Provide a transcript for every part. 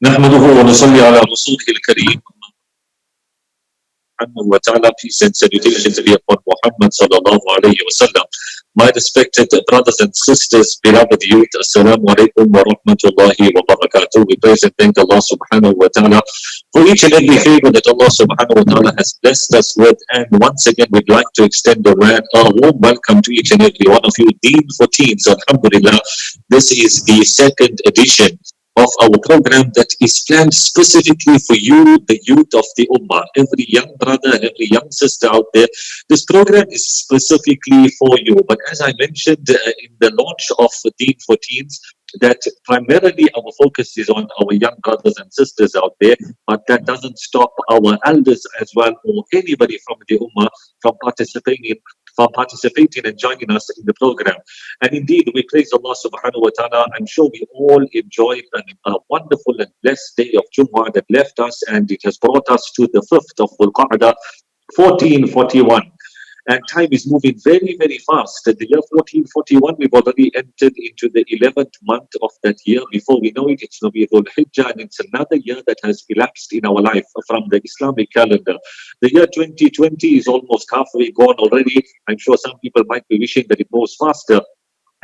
نحمده ونصلي على رسوله الكريم. Wa ta'ala, peace and salutations be upon Muhammad sallallahu alayhi wa sallam. My respected brothers and sisters, beloved youth, assalamu alaikum wa rahmatullahi wa barakatuh. We praise and thank Allah subhanahu wa ta'ala for each and every favor that Allah subhanahu wa ta'ala has blessed us with. And once again, we'd like to extend a warm welcome to each and every one of you. Deen for Teens, alhamdulillah. This is the second edition of our program that is planned specifically for you, the youth of the Ummah. Every young brother, every young sister out there, this program is specifically for you. But as I mentioned in the launch of Deen for Teens, that primarily our focus is on our young brothers and sisters out there, but that doesn't stop our elders as well, or anybody from the Ummah from participating and joining us in the program. And indeed, we praise Allah subhanahu wa ta'ala. I'm sure we all enjoyed a wonderful and blessed day of Jumu'ah that left us, and it has brought us to the 5th of Dhul Qa'dah, 1441. And time is moving very, very fast. At the year 1441, we've already entered into the 11th month of that year. Before we know it, it's Nabi Dhul Hijjah, and it's another year that has elapsed in our life from the Islamic calendar. The year 2020 is almost halfway gone already. I'm sure some people might be wishing that it moves faster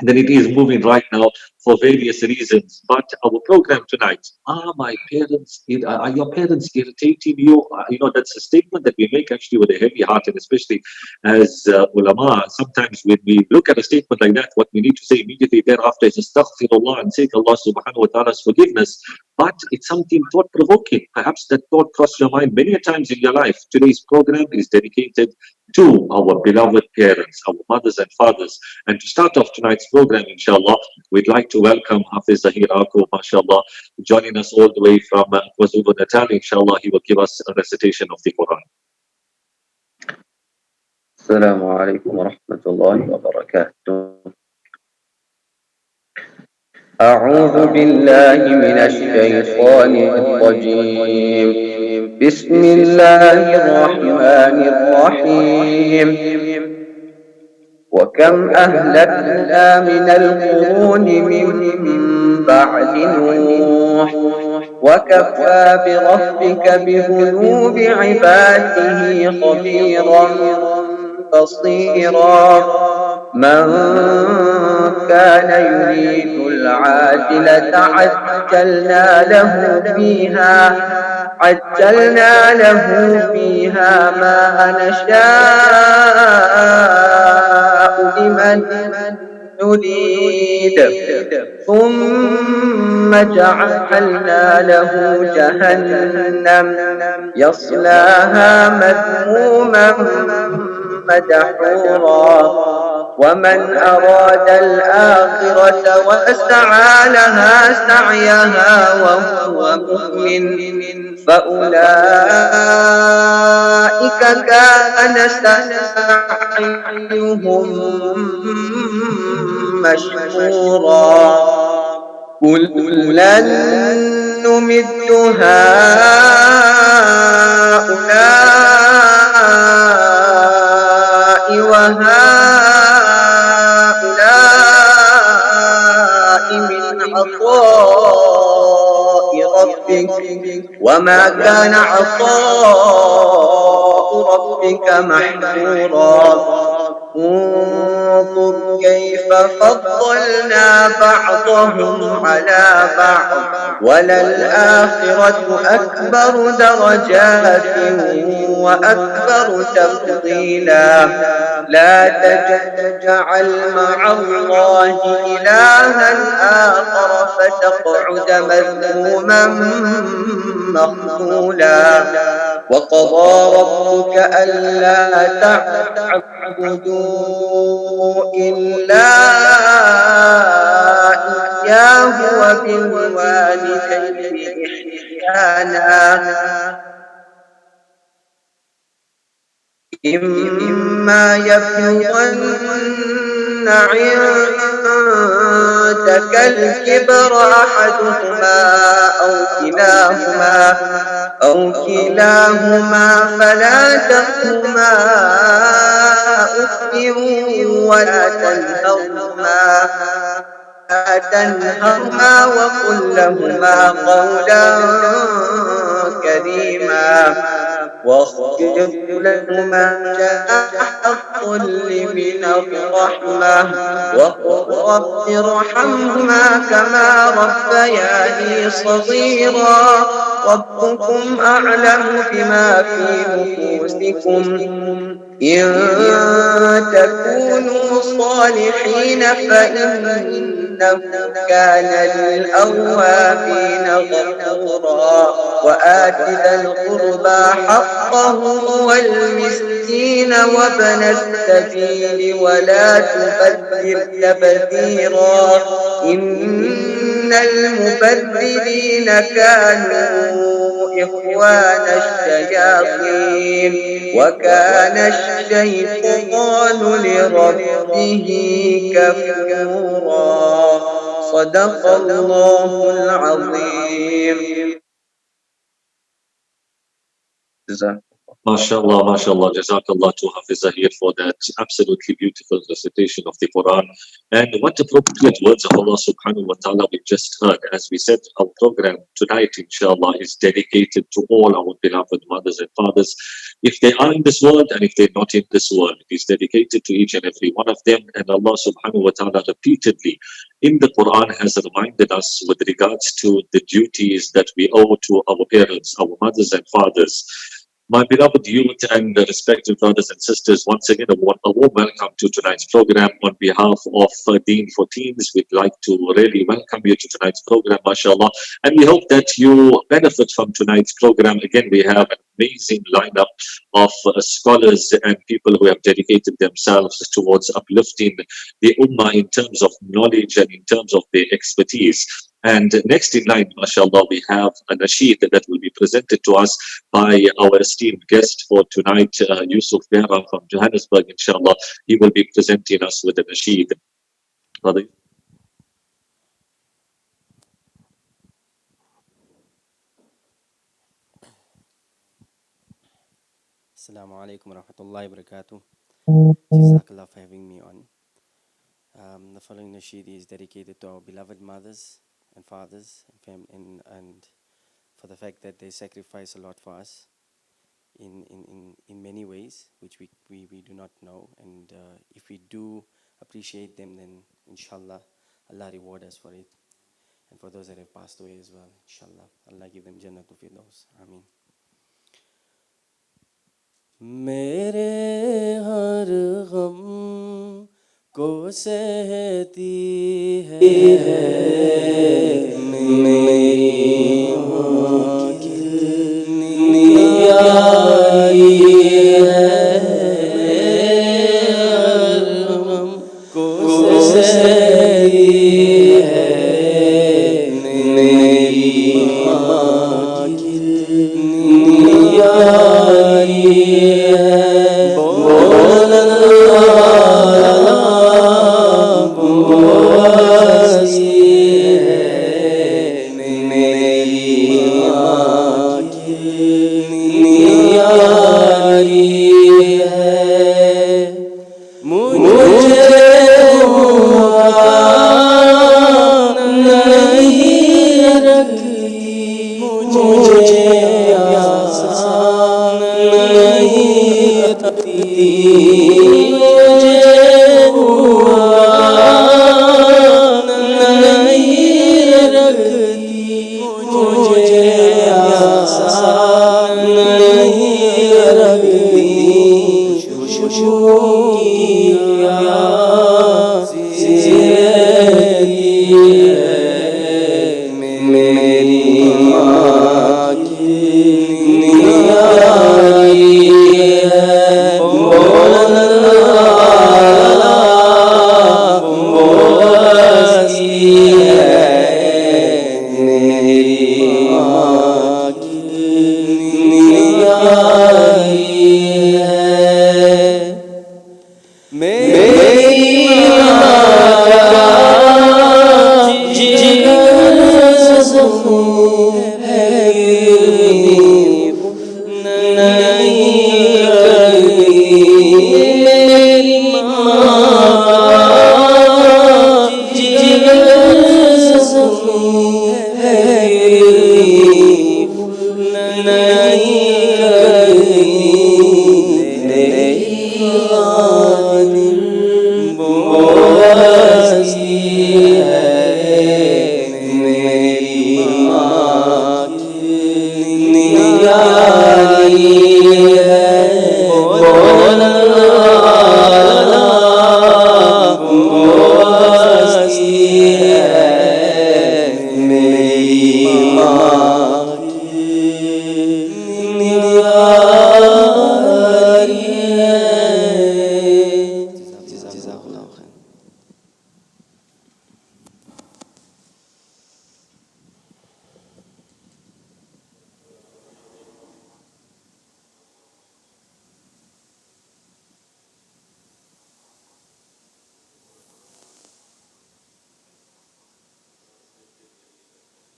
than it is moving right now for various reasons. But our program tonight, are your parents irritating you? That's a statement that we make actually with a heavy heart, and especially as ulama, sometimes when we look at a statement like that, what we need to say immediately thereafter is astaghfirullah and seek Allah subhanahu wa ta'ala's forgiveness. But it's something thought-provoking. Perhaps that thought crossed your mind many times in your life. Today's program is dedicated to our beloved parents, our mothers and fathers. And to start off tonight's program, inshallah, we'd like to welcome Hafez Zaheer Akoo, mashallah, joining us all the way from KwaZulu-Natal. Inshallah, he will give us a recitation of the Quran. Assalamu alaikum wa rahmatullahi wa barakatuh. أعوذ بالله من الشيطان الرجيم. بسم الله الرحمن الرحيم. وكم أهلكنا من القرون من بعد نوح وكفى بربك بذنوب عباده خبيرا بصيرا. من كان يريد العاجلة عجلنا له فيها ما نشاء لمن نريد ثم جعلنا له جهنم يصلاها مذموما مدحورا. ومن أراد الآخرة وسعى لها سعيها وهو مؤمن فأولئك كان سعيهم مشكورا. كلا نمد هؤلاء وهؤلاء من عطاء ربك وما كان عطاء ربك محظورا. انظر كيف فضلنا بعضهم على بعض وللآخرة أكبر درجات وأكبر تفضيلا. لا تجعل مع الله إلها آخر فتقعد مذموما مخذولا. وقضى ربك ألا تعبدوا إلا إياه وبالوالدين إحسانا. إما يبلغن عندك الكبر أحدهما أو كلاهما فلا تقهما أف ولا تنهرهما تنهرهما وقل لهما قولا كريما واخفض لهما جناح الذل من الرحمة وقل رب ارحمهما كما ربياني صغيرا ربكم أعلم بما في نفوسكم إن تكونوا صالحين فإنه كان للأوابين غفورا وآت ذا القربى حقه والمسكين وابن السبيل ولا تبذر تبذيرا إن المبذرين كانوا إخوان الشياطين وكان الشيطان لربه كفورا صدق الله العظيم. MashaAllah, Jazakallah to Hafiz Zaheer for that absolutely beautiful recitation of the Quran. And what appropriate words of Allah subhanahu wa ta'ala we just heard. As we said, our program tonight, inshallah, is dedicated to all our beloved mothers and fathers. If they are in this world and if they're not in this world, it is dedicated to each and every one of them. And Allah subhanahu wa ta'ala repeatedly in the Quran has reminded us with regards to the duties that we owe to our parents, our mothers and fathers. My beloved youth and respected brothers and sisters, once again, a warm welcome to tonight's program. On behalf of Deen for Teens, we'd like to really welcome you to tonight's program, mashallah. And we hope that you benefit from tonight's program. Again, we have an amazing lineup of scholars and people who have dedicated themselves towards uplifting the ummah in terms of knowledge and in terms of their expertise. And next in line, mashallah, we have Anasheed that will be presented to us by our esteemed guest for tonight, Yusuf Vera from Johannesburg, inshallah. He will be presenting us with Anasheed. Brother. Assalamu alaikum wa rahmatullahi wa barakatuh. Jazakallah for having me on. The following nasheed is dedicated to our beloved mothers and fathers and for the fact that they sacrifice a lot for us in many ways, which we do not know. And if we do appreciate them, then inshallah, Allah reward us for it. And for those that have passed away as well, inshallah, Allah give them Jannatul Firdaus. Ameen. मेरे हर गम को सहती है मेरी माँ कितनी यारी है हर गम को सहती है मेरी माँ कितनी यारी मुझे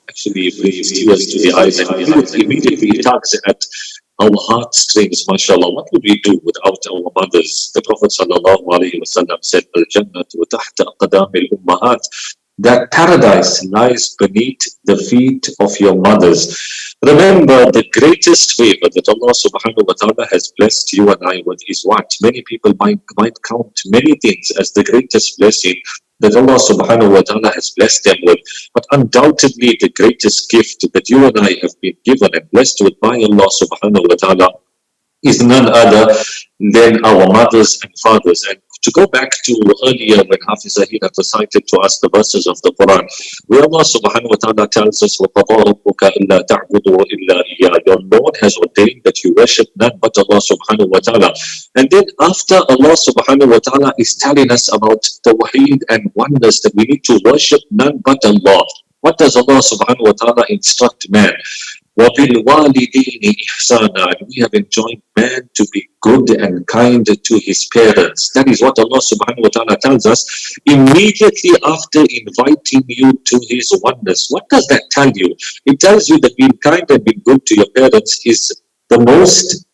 Actually brings tears to the eyes, and immediately it tugs at our heartstrings, mashallah. What would we do without our mothers? The Prophet sallallahu alaihi wasallam said, Al-Jannatu tahta aqdamil ummahat, that paradise lies beneath the feet of your mothers. Remember, the greatest favor that Allah subhanahu wa ta'ala has blessed you and I with is what? Many people might count many things as the greatest blessing that Allah subhanahu wa ta'ala has blessed them with. But undoubtedly, the greatest gift that you and I have been given and blessed with by Allah subhanahu wa ta'ala is none other than our mothers and fathers. And to go back to earlier when Hafiz Zaheer had recited to us the verses of the Quran, where Allah subhanahu wa ta'ala tells us, وَقَضَىٰ رَبُّكَ أَلَّا تَعْبُدُوا إِلَّا إِيَّاهُ. Your Lord has ordained that you worship none but Allah subhanahu wa ta'ala. And then after Allah subhanahu wa ta'ala is telling us about tawheed and oneness, that we need to worship none but Allah, what does Allah subhanahu wa ta'ala instruct man? وَبِالْوَالِدَيْنِ إِحْسَانًا. And we have enjoined man to be good and kind to his parents. That is what Allah subhanahu wa ta'ala tells us immediately after inviting you to his oneness. What does that tell you? It tells you that being kind and being good to your parents is the most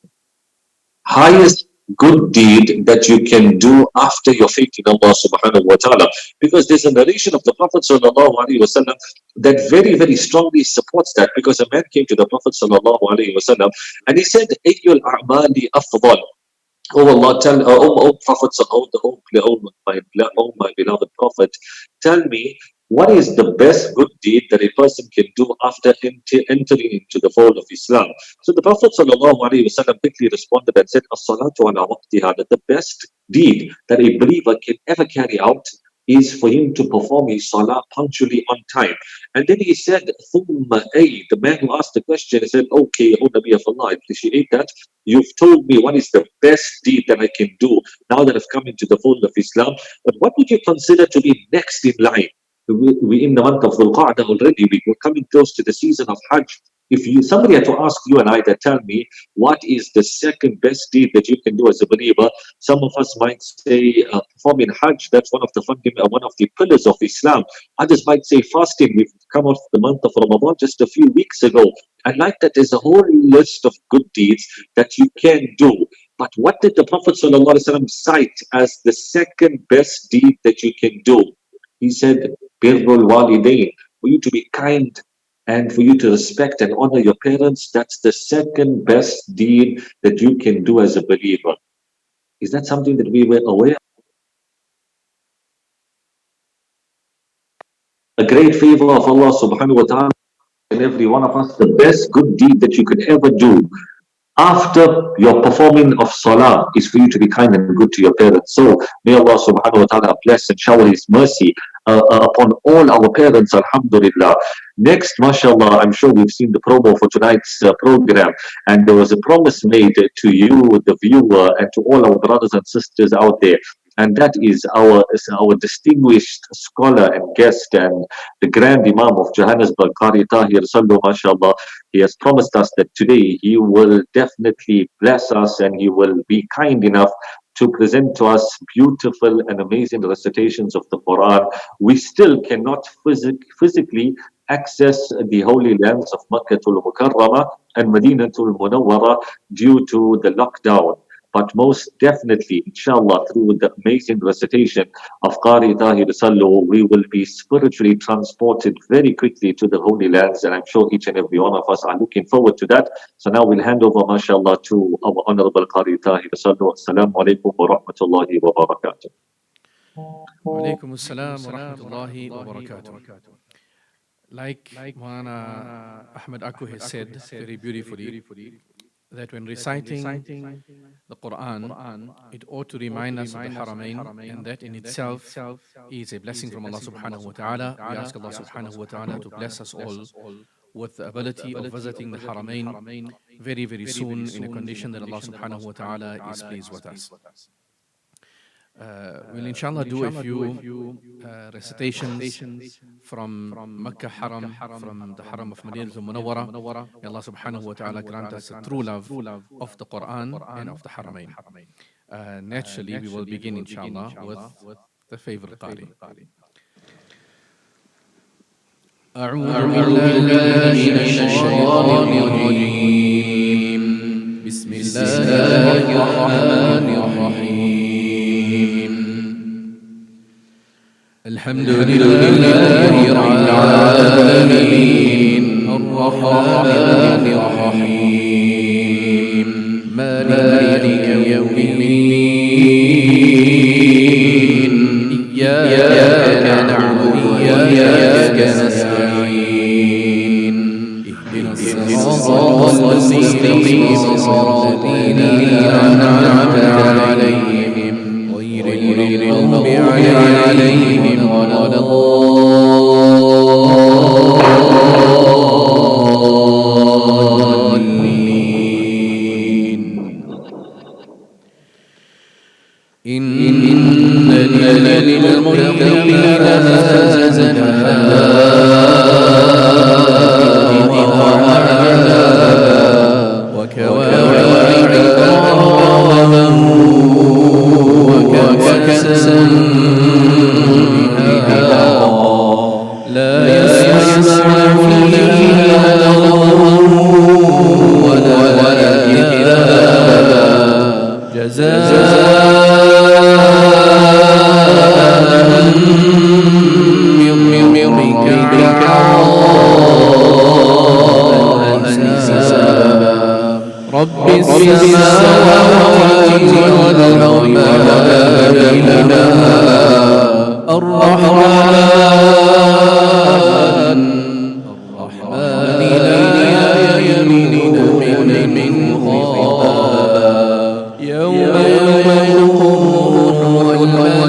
highest good deed that you can do after your faith in Allah subhanahu wa ta'ala. Because there's a narration of the Prophet sallallahu alaihi wasallam that very, very strongly supports that. Because a man came to the Prophet sallallahu alaihi wasallam and he said, Ayyul a'mali afdal. Oh Allah, oh Prophet, oh my beloved Prophet, tell me, what is the best good deed that a person can do after entering into the fold of Islam? So the Prophet ﷺ quickly responded and said, As-salatu ala waqtiha, that the best deed that a believer can ever carry out is for him to perform his salah punctually on time. And then he said, Thumma ay, the man who asked the question, he said, okay, O Nabi of Allah, I appreciate that. You've told me what is the best deed that I can do now that I've come into the fold of Islam. But what would you consider to be next in line? We in the month of Dhul Qa'dah already, we're coming close to the season of Hajj. If somebody had to ask you and I that tell me what is the second best deed that you can do as a believer, some of us might say performing Hajj. That's one of the pillars of Islam. Others might say fasting. We've come off the month of Ramadan just a few weeks ago, and like that, there's a whole list of good deeds that you can do. But what did the Prophet ﷺ cite as the second best deed that you can do? He said, Birrul Walidain, for you to be kind and for you to respect and honor your parents. That's the second best deed that you can do as a believer. Is that something that we were aware of? A great favor of Allah subhanahu wa ta'ala and every one of us, the best good deed that you could ever do after your performing of salah is for you to be kind and good to your parents. So may Allah subhanahu wa ta'ala bless and shower his mercy upon all our parents, alhamdulillah. Next, mashallah, I'm sure we've seen the promo for tonight's program, and there was a promise made to you, the viewer, and to all our brothers and sisters out there. And that is our distinguished scholar and guest and the Grand Imam of Johannesburg, Qari Salloo, mashallah. He has promised us that today he will definitely bless us and he will be kind enough to present to us beautiful and amazing recitations of the Quran. We still cannot physically access the holy lands of Makkatul Mukarramah and Madinatul Munawwara due to the lockdown. But most definitely, inshallah, through the amazing recitation of Qari Salloo, we will be spiritually transported very quickly to the Holy Lands, and I'm sure each and every one of us are looking forward to that. So now we'll hand over, mashallah, to our Honorable Qari Salloo. Assalamu alaikum wa rahmatullahi wa barakatuh. Wa alaikum assalam wa rahmatullahi wa barakatuh. Like Moulana Ahmed Akoo has said very beautifully, that when reciting the Quran, it ought to remind us of the Haramain, and that in itself is a blessing from Allah subhanahu wa ta'ala. We ask Allah subhanahu wa ta'ala to bless us all with the ability of visiting the Haramain very, very soon in a condition that Allah subhanahu wa ta'ala is pleased with us. We'll inshallah do a few recitations from Makkah Haram, from the Haram of Madinah Munawwara. May Allah subhanahu wa ta'ala grant us a true love of the Quran and of the Haramain. Naturally, we will begin inshallah with the favorite Qari. أعوذ بالله من الشيطان الرجيم بسم الله الرحمن الرحيم الحمد لله رب العالمين الرحمن الرحيم مالك يوم الدين إياك نعبد وإياك نستعين اهدنا الصراط المستقيم صراط الذين أنعمت عليهم غير المغضوب عليهم ولا الضالين إن للمتقين مفازا وكواعب أترابا وكأسا دهاقا لا يسمعون فيها لغوا ولا كذابا جزاء من ربك عطاء حسابا رب السماوات والأرض وما بينهما الرحمن لا يملكون منه خطابا يوم يقوم والملائكة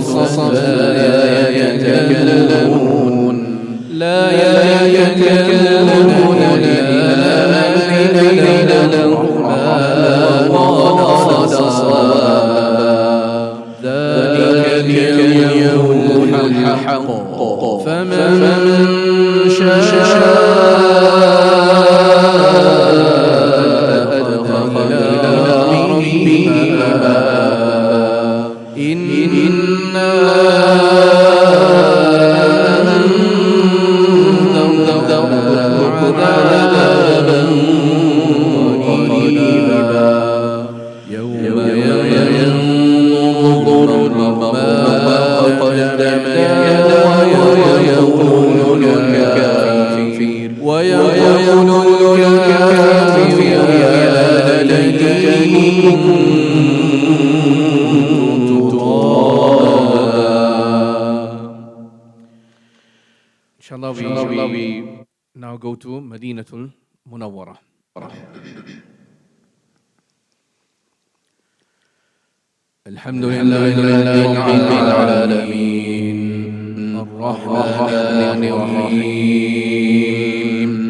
صفا لا يتكلمون إلا من أذن الرحمن وقال صوابا ذلك اليوم الحق فمن شاء أدخل إلى ربه إنا أنذرتكم عذابا قريبا يوم ينظر المرء ما قدم يديه ويقول الكافر يا ليتني كنت ترابا. Inshallah, we now go to Madinatul Munawwara. الحمد لله رب العالمين الرحمن الرحيم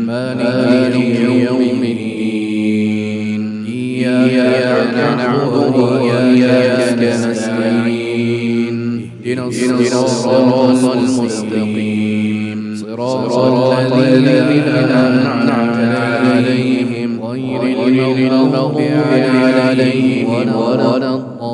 مالك يوم الدين إياك نعبد وإياك نستعين اهدنا الصراط المستقيم صراط الذين أنعمت عليهم غير المغضوب عليهم ولا الضالين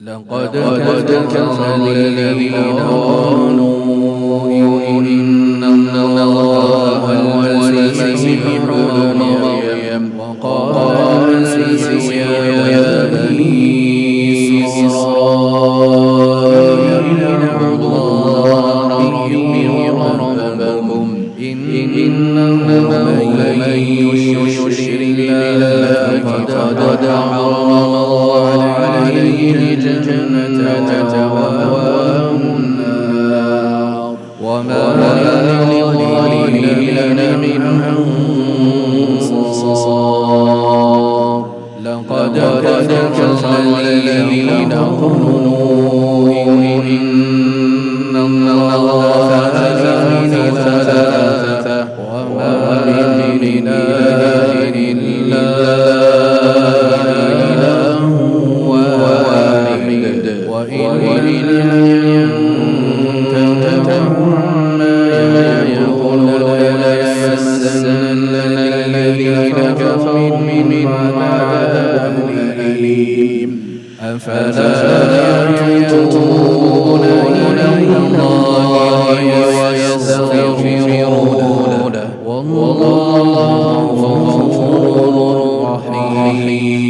لقد كفر الذين قالوا إن الله هو المسيح ابن مريم وقال المسيح يا بني إسرائيل اعبدوا الله ربي وربكم إنه من يشرك بالله فقد وما للظالمين من أنصار لقد كفر الذين قالوا إن الله ثالث ثلاثة وما من إله إلا إله واحد وإن ينتهوا ما يقولون ليمسن الذين كفروا من عذاب أليم أفلا يتوبون إلى الله ويستغفرون والله غفور رحيم.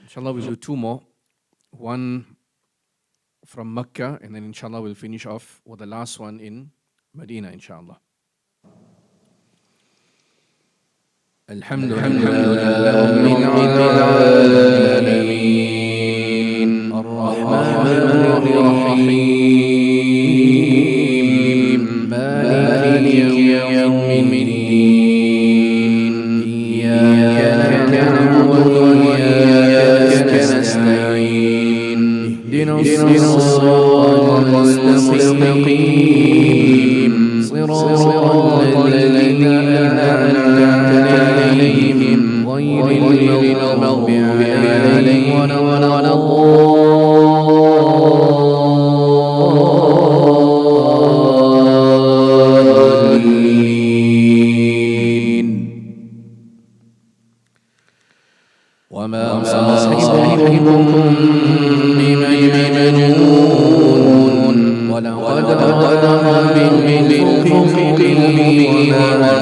Inshallah, we'll do two more. One from Mecca, and then inshallah we'll finish off with the last one in Medina, inshallah. الحمد لله رب العالمين الرحمن الرحيم مالك يوم الدين إياك نعبد وإياك نستعين اهدنا الصراط المستقيم صراط الذين أنعمت عليهم غير المغضوب عليهم ولا الضالين. وما صاحبكم بمجنون ولقد رآه بالأفق المبين وما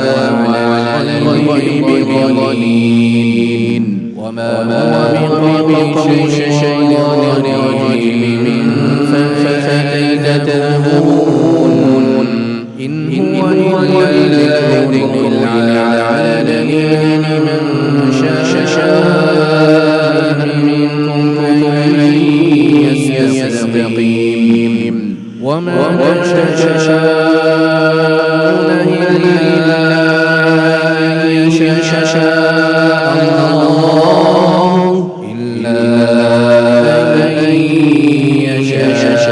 على الغيب بضنين وما هو بقول شيطان رجيم فتذهبون إن هو إلا ذكر للعالمين لمن شاء منكم أن يستقيم وما تشاءون إلا أن يشاء الله إلا أن يشاء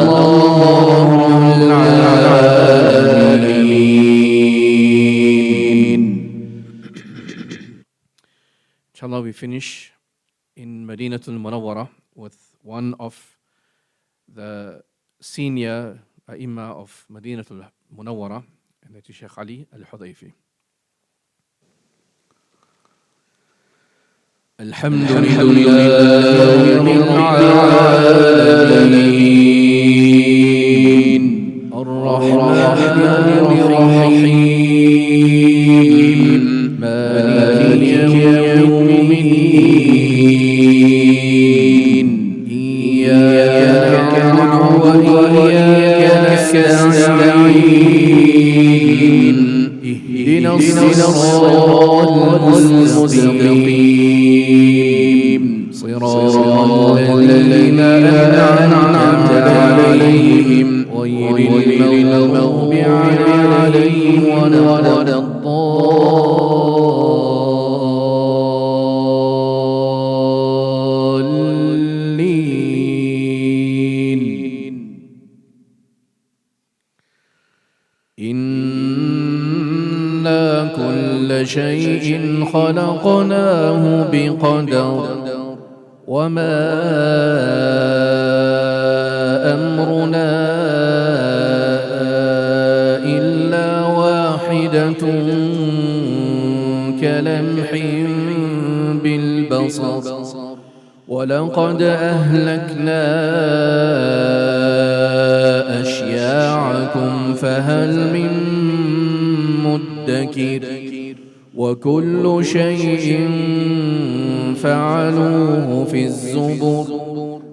الله رب العالمين. Inshallah, we finish in Madinatul Munawwara with one of the senior Imam of Madinatul Munawwara, and that is Sheikh Ali Al-Hudayfi. Alhamdulillah Rabbil Ar-Rahmanir Rahim Maliki Yawmiddin Iyyaka na'budu wa iyyaka nasta'in ihdinas siratal mustaqim siratal ladzina an'amta 'alayhim ghayril maghdubi 'alayhim waladdallin. إنا كل شيء خلقناه بقدر وما أمرنا إلا واحدة كلمح بالبصر ولقد أهلكنا أشياعكم فهل من مدكر وكل شيء فعلوه في الزبر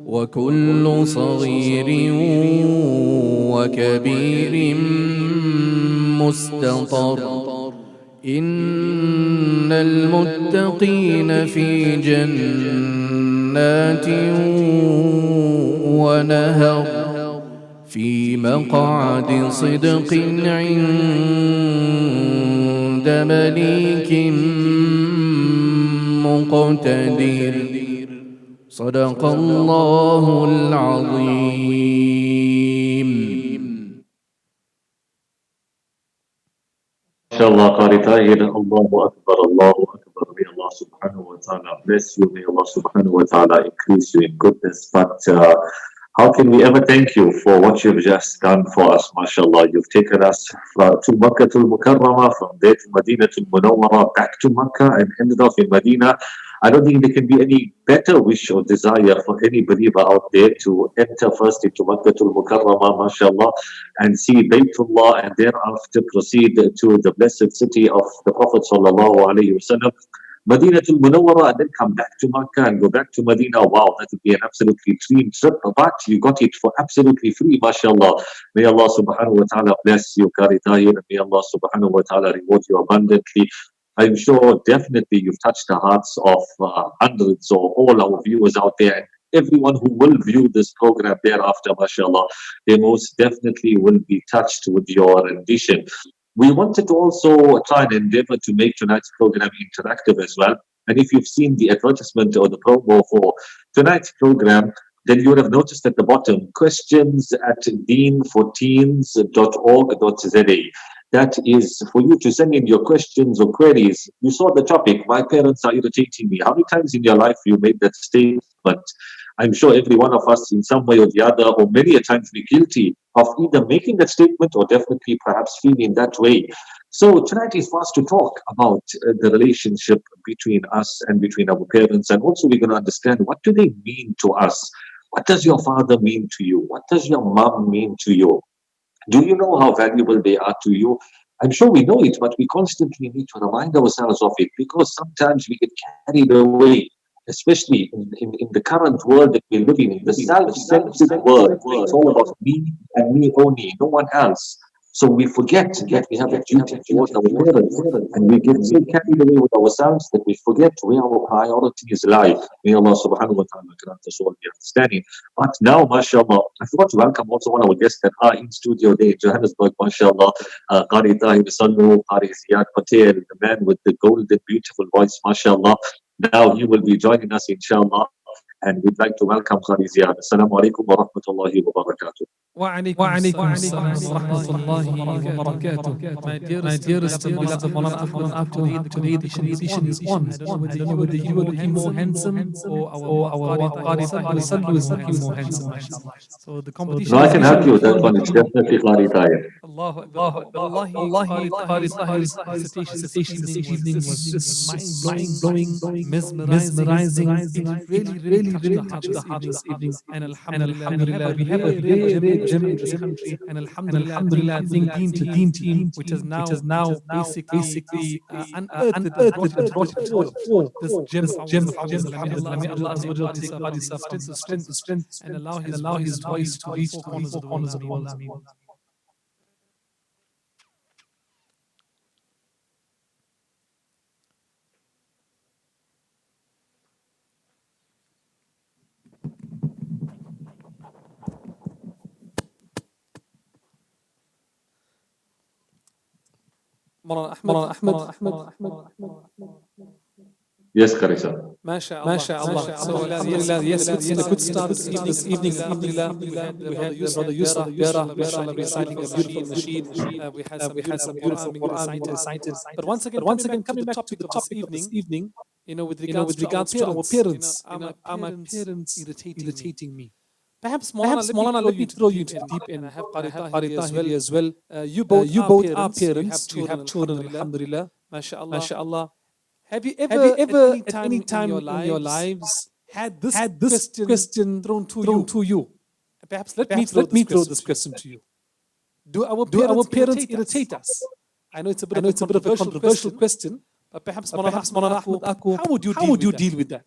وكل صغير وكبير مستطر إن المتقين في جنات ونهر في مقعد صدق عند مليك مقتدر صدق الله العظيم. Inshallah, Qari Taahir, Allahu Akbar, Allahu Akbar. May Allah subhanahu wa ta'ala bless you. May Allah subhanahu wa ta'ala increase you in goodness. But how can we ever thank you for what you've just done for us, mashallah? You've taken us to Makkah to Mukarramah, from there to Medina to Munawwara, back to Makkah, and ended off in Medina. I don't think there can be any better wish or desire for any believer out there to enter first into Makkah to Mukarramah, mashallah, and see Baytullah, and thereafter proceed to the blessed city of the Prophet sallallahu alaihi wasallam, Medina to Munawwara, and then come back to Makkah and go back to Medina. Wow, that would be an absolutely dream trip. But you got it for absolutely free, mashallah. May Allah subhanahu wa ta'ala bless you, Qari Taahir. May Allah subhanahu wa ta'ala reward you abundantly. I'm sure definitely you've touched the hearts of hundreds or all our viewers out there. And everyone who will view this program thereafter, mashallah, they most definitely will be touched with your rendition. We wanted to also try and endeavor to make tonight's program interactive as well. And if you've seen the advertisement or the promo for tonight's program, then you would have noticed at the bottom, questions@deenforteens.org.za. That is for you to send in your questions or queries. You saw the topic, my parents are irritating me. How many times in your life you made that statement? I'm sure every one of us in some way or the other, or many a times, be guilty of either making that statement or definitely perhaps feeling that way. So tonight is for us to talk about the relationship between us and between our parents. And also we're going to understand, what do they mean to us? What does your father mean to you? What does your mom mean to you? Do you know how valuable they are to you? I'm sure we know it, but we constantly need to remind ourselves of it, because sometimes we get carried away, especially in the current world that we're living in, the self-centered world. It's all about me and me only, no one else. So we forget that we have a duty towards our parents, and we get so carried away with ourselves that we forget where our priorities lie. May Allah subhanahu wa ta'ala grant us all the understanding. But now, mashallah, I forgot to welcome also one of our guests that are in studio there in Johannesburg, mashallah, Qari Salloo, Qari Ziyaad, Patel, the man with the golden, beautiful voice, mashallah. Now he will be joining us, inshallah. And we'd like to welcome Qari Ziyaad. Assalamu alaikum wa rahmatullahi wa barakatuh. وعليكم السلام ورحمة الله وبركاته. My dearest and beloved Moulana Ahmed, today the competition is on. I don't know whether you are looking more handsome or our Qari Salloo is looking more handsome, mashallah. So the competition. No, I can help you with that one. It's definitely Qari Taahir. Wallahi, Qari Tahir's recitation this evening was just mind-blowing, mesmerizing. It really touched the heart this evening. And Alhamdulillah, we have a rare gem in this country. And Alhamdulillah, I think Deen team, which has now basically unearthed and brought it to the fore. This gem, Alhamdulillah, may Allah Azza wa Jalla take Qari's strength and allow his voice to reach the four corners of the world. Moulana Ahmed. Yes, Karisa. MashaAllah. So, yes, it's a good start this evening. Alhamdulillah, we had Brother Yusuf, mashallah, reciting a beautiful Anasheed. We had some beautiful Quran recited. But once again, coming back to the topic of this evening, with regards to our parents, are my parents irritating me? Perhaps Moulana, let me throw you deep in. I have Qari Tahir as well. You both are parents. You have children, alhamdulillah. MashaAllah. Have you ever at any time in your lives had this question thrown to you? Perhaps let me throw this question to you. Do our parents irritate us? I know it's a bit of a controversial question, but perhaps Moulana Ahmed, Akoo, how would you deal with that?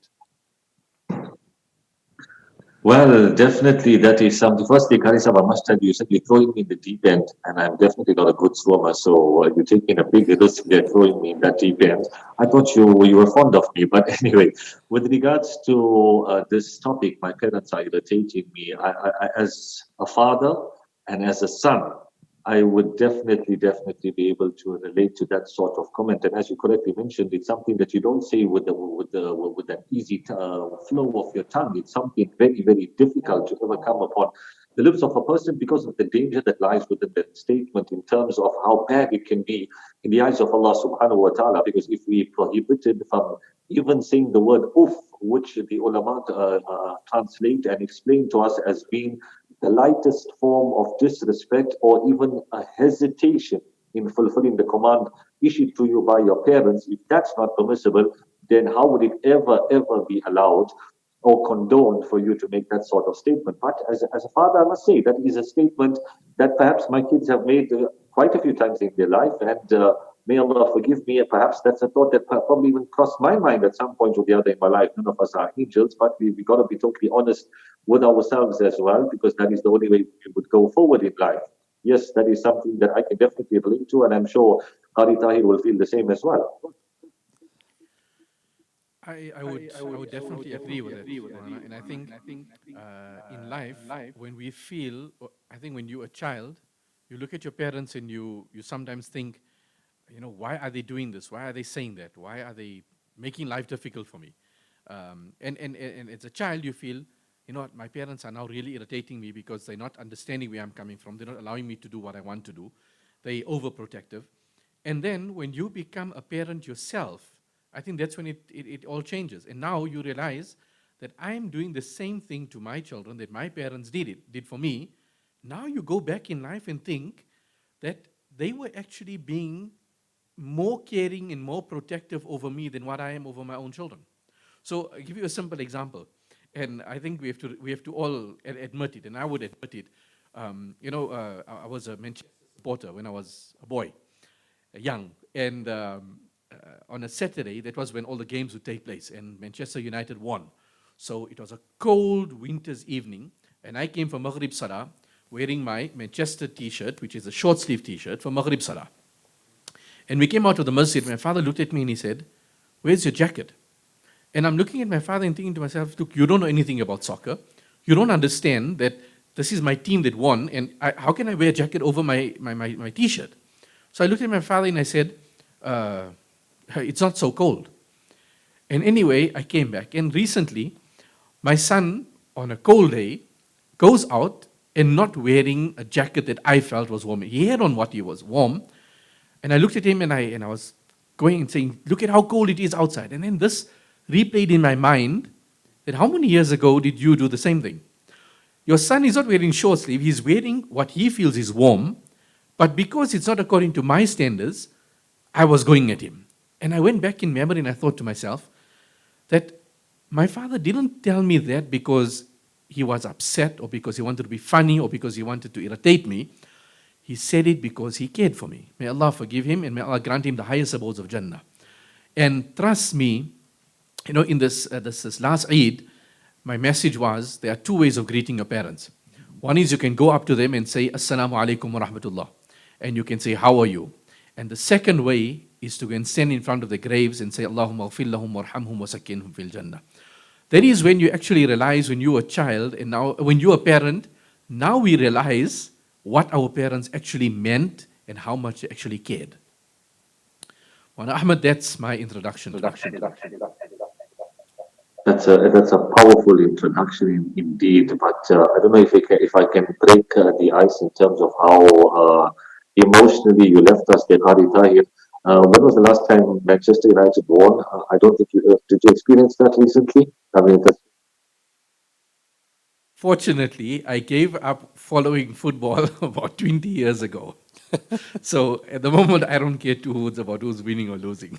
Well, definitely that is something. Firstly, Karisa, I must tell you, you said you're throwing me in the deep end, and I'm definitely not a good swimmer. So you're taking a big risk there, throwing me in that deep end. I thought you were fond of me, but anyway, with regards to this topic, my parents are irritating me. As a father and as a son, I would definitely be able to relate to that sort of comment. And as you correctly mentioned, it's something that you don't say with an easy flow of your tongue. It's something very difficult to ever come upon the lips of a person because of the danger that lies within that statement in terms of how bad it can be in the eyes of Allah subhanahu wa ta'ala. Because if we prohibited from even saying the word uff, which the ulama translate and explain to us as being the lightest form of disrespect or even a hesitation in fulfilling the command issued to you by your parents, if that's not permissible, then how would it ever be allowed or condoned for you to make that sort of statement? But as a father, I must say that is a statement that perhaps my kids have made quite a few times in their life, and may Allah forgive me. Perhaps that's a thought that probably even crossed my mind at some point or the other in my life. None of us are angels, but we got to be totally honest with ourselves as well, because that is the only way we would go forward in life. Yes, that is something that I can definitely relate to, and I'm sure Qari Taahir will feel the same as well. I would definitely agree with it, Moulana. And I think in life, when we feel, I think when you're a child, you look at your parents and you sometimes think, why are they doing this? Why are they saying that? Why are they making life difficult for me? And as a child, you feel, what, my parents are now really irritating me because they're not understanding where I'm coming from. They're not allowing me to do what I want to do. They're overprotective. And then when you become a parent yourself, I think that's when it all changes. And now you realize that I'm doing the same thing to my children that my parents did for me. Now you go back in life and think that they were actually being more caring and more protective over me than what I am over my own children. So I'll give you a simple example. And I think we have to all admit it, and I would admit it. I was a Manchester supporter when I was a boy, young, and on a Saturday, that was when all the games would take place, and Manchester United won. So it was a cold winter's evening, and I came for Maghrib Salah wearing my Manchester t-shirt, which is a short sleeve t-shirt, for Maghrib Salah. And we came out of the masjid. My father looked at me and he said, "Where's your jacket?" And I'm looking at my father and thinking to myself, look, you don't know anything about soccer. You don't understand that this is my team that won, and how can I wear a jacket over my t-shirt? So I looked at my father and I said, it's not so cold. And anyway, I came back. And recently, my son, on a cold day, goes out and not wearing a jacket that I felt was warm. He had on what he was warm. And I looked at him and I was going and saying, look at how cold it is outside. And then this replayed in my mind that how many years ago did you do the same thing? Your son is not wearing short sleeve, he's wearing what he feels is warm, but because it's not according to my standards, I was going at him. And I went back in memory and I thought to myself that my father didn't tell me that because he was upset or because he wanted to be funny or because he wanted to irritate me. He said it because he cared for me. May Allah forgive him and may Allah grant him the highest abodes of Jannah. And trust me, in this last Eid, my message was there are two ways of greeting your parents. One is you can go up to them and say, Assalamu alaikum wa rahmatullah. And you can say, how are you? And the second way is to go and stand in front of the graves and say, Allahumma ghfir lahum warhamhum wa sakkinhum fil jannah. That is when you actually realize when you were a child and now when you are a parent, now we realize what our parents actually meant and how much they actually cared. Well, Ahmed, that's my introduction. That's a powerful introduction indeed. But I don't know if I can break the ice in terms of how emotionally you left us, Qari Tahir. When was the last time Manchester United won? I don't think you did. You experience that recently? I mean, that's Fortunately, I gave up following football about 20 years ago. So at the moment, I don't care two hoots about who's winning or losing.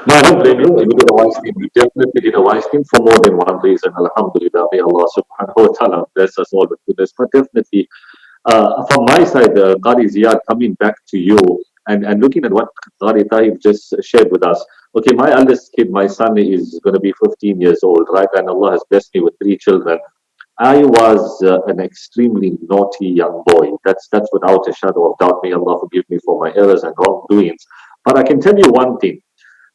no, I don't blame you. You did a wise thing. You definitely did a wise thing for more than one reason. Alhamdulillah, may Allah subhanahu wa ta'ala bless us all with goodness. But definitely, from my side, Qari Ziyaad, coming back to you, And looking at what Qari Taahir just shared with us. Okay, my eldest kid, my son is going to be 15 years old, right? And Allah has blessed me with 3 children. I was an extremely naughty young boy. That's without a shadow of doubt. May Allah forgive me for my errors and wrongdoings. But I can tell you one thing.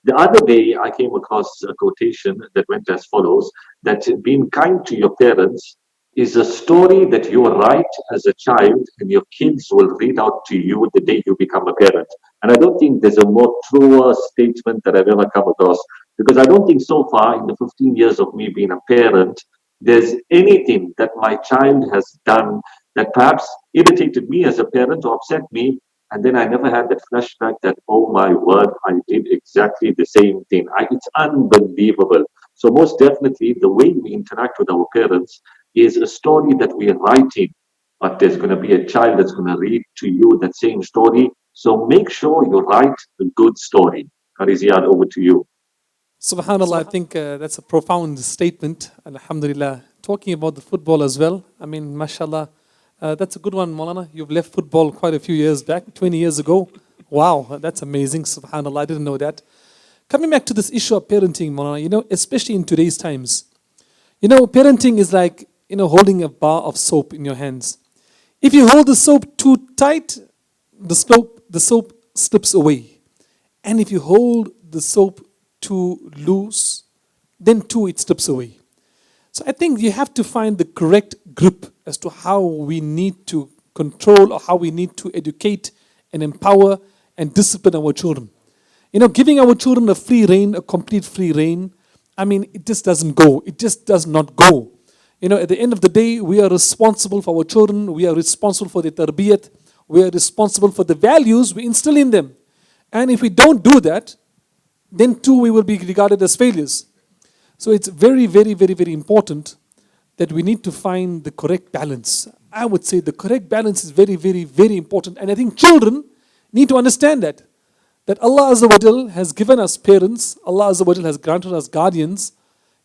The other day, I came across a quotation that went as follows: that being kind to your parents is a story that you write as a child, and your kids will read out to you the day you become a parent. And I don't think there's a more truer statement that I've ever come across, because I don't think so far in the 15 years of me being a parent, there's anything that my child has done that perhaps irritated me as a parent or upset me, and then I never had that flashback that, oh my word, I did exactly the same thing. It's unbelievable. So, most definitely, the way we interact with our parents is a story that we are writing, but there's going to be a child that's going to read to you that same story. So, make sure you write a good story. Qari Ziyaad, over to you. Subhanallah, I think that's a profound statement. Alhamdulillah. Talking about the football as well. I mean, mashallah, that's a good one, Moulana. You've left football quite a few years back, 20 years ago. Wow, that's amazing. Subhanallah, I didn't know that. Coming back to this issue of parenting, Moulana, especially in today's times, parenting is like, holding a bar of soap in your hands. If you hold the soap too tight, the soap slips away. And if you hold the soap too loose, then too it slips away. So I think you have to find the correct grip as to how we need to control or how we need to educate and empower and discipline our children. Giving our children a free rein, a complete free rein, it just doesn't go. It just does not go. At the end of the day, we are responsible for our children. We are responsible for their tarbiyat. We are responsible for the values we instill in them. And if we don't do that, then too we will be regarded as failures. So it's very, very, very, very important that we need to find the correct balance. I would say the correct balance is very, very, very important. And I think children need to understand that Allah Azza wa Jal has given us parents, Allah Azza wa Jal has granted us guardians,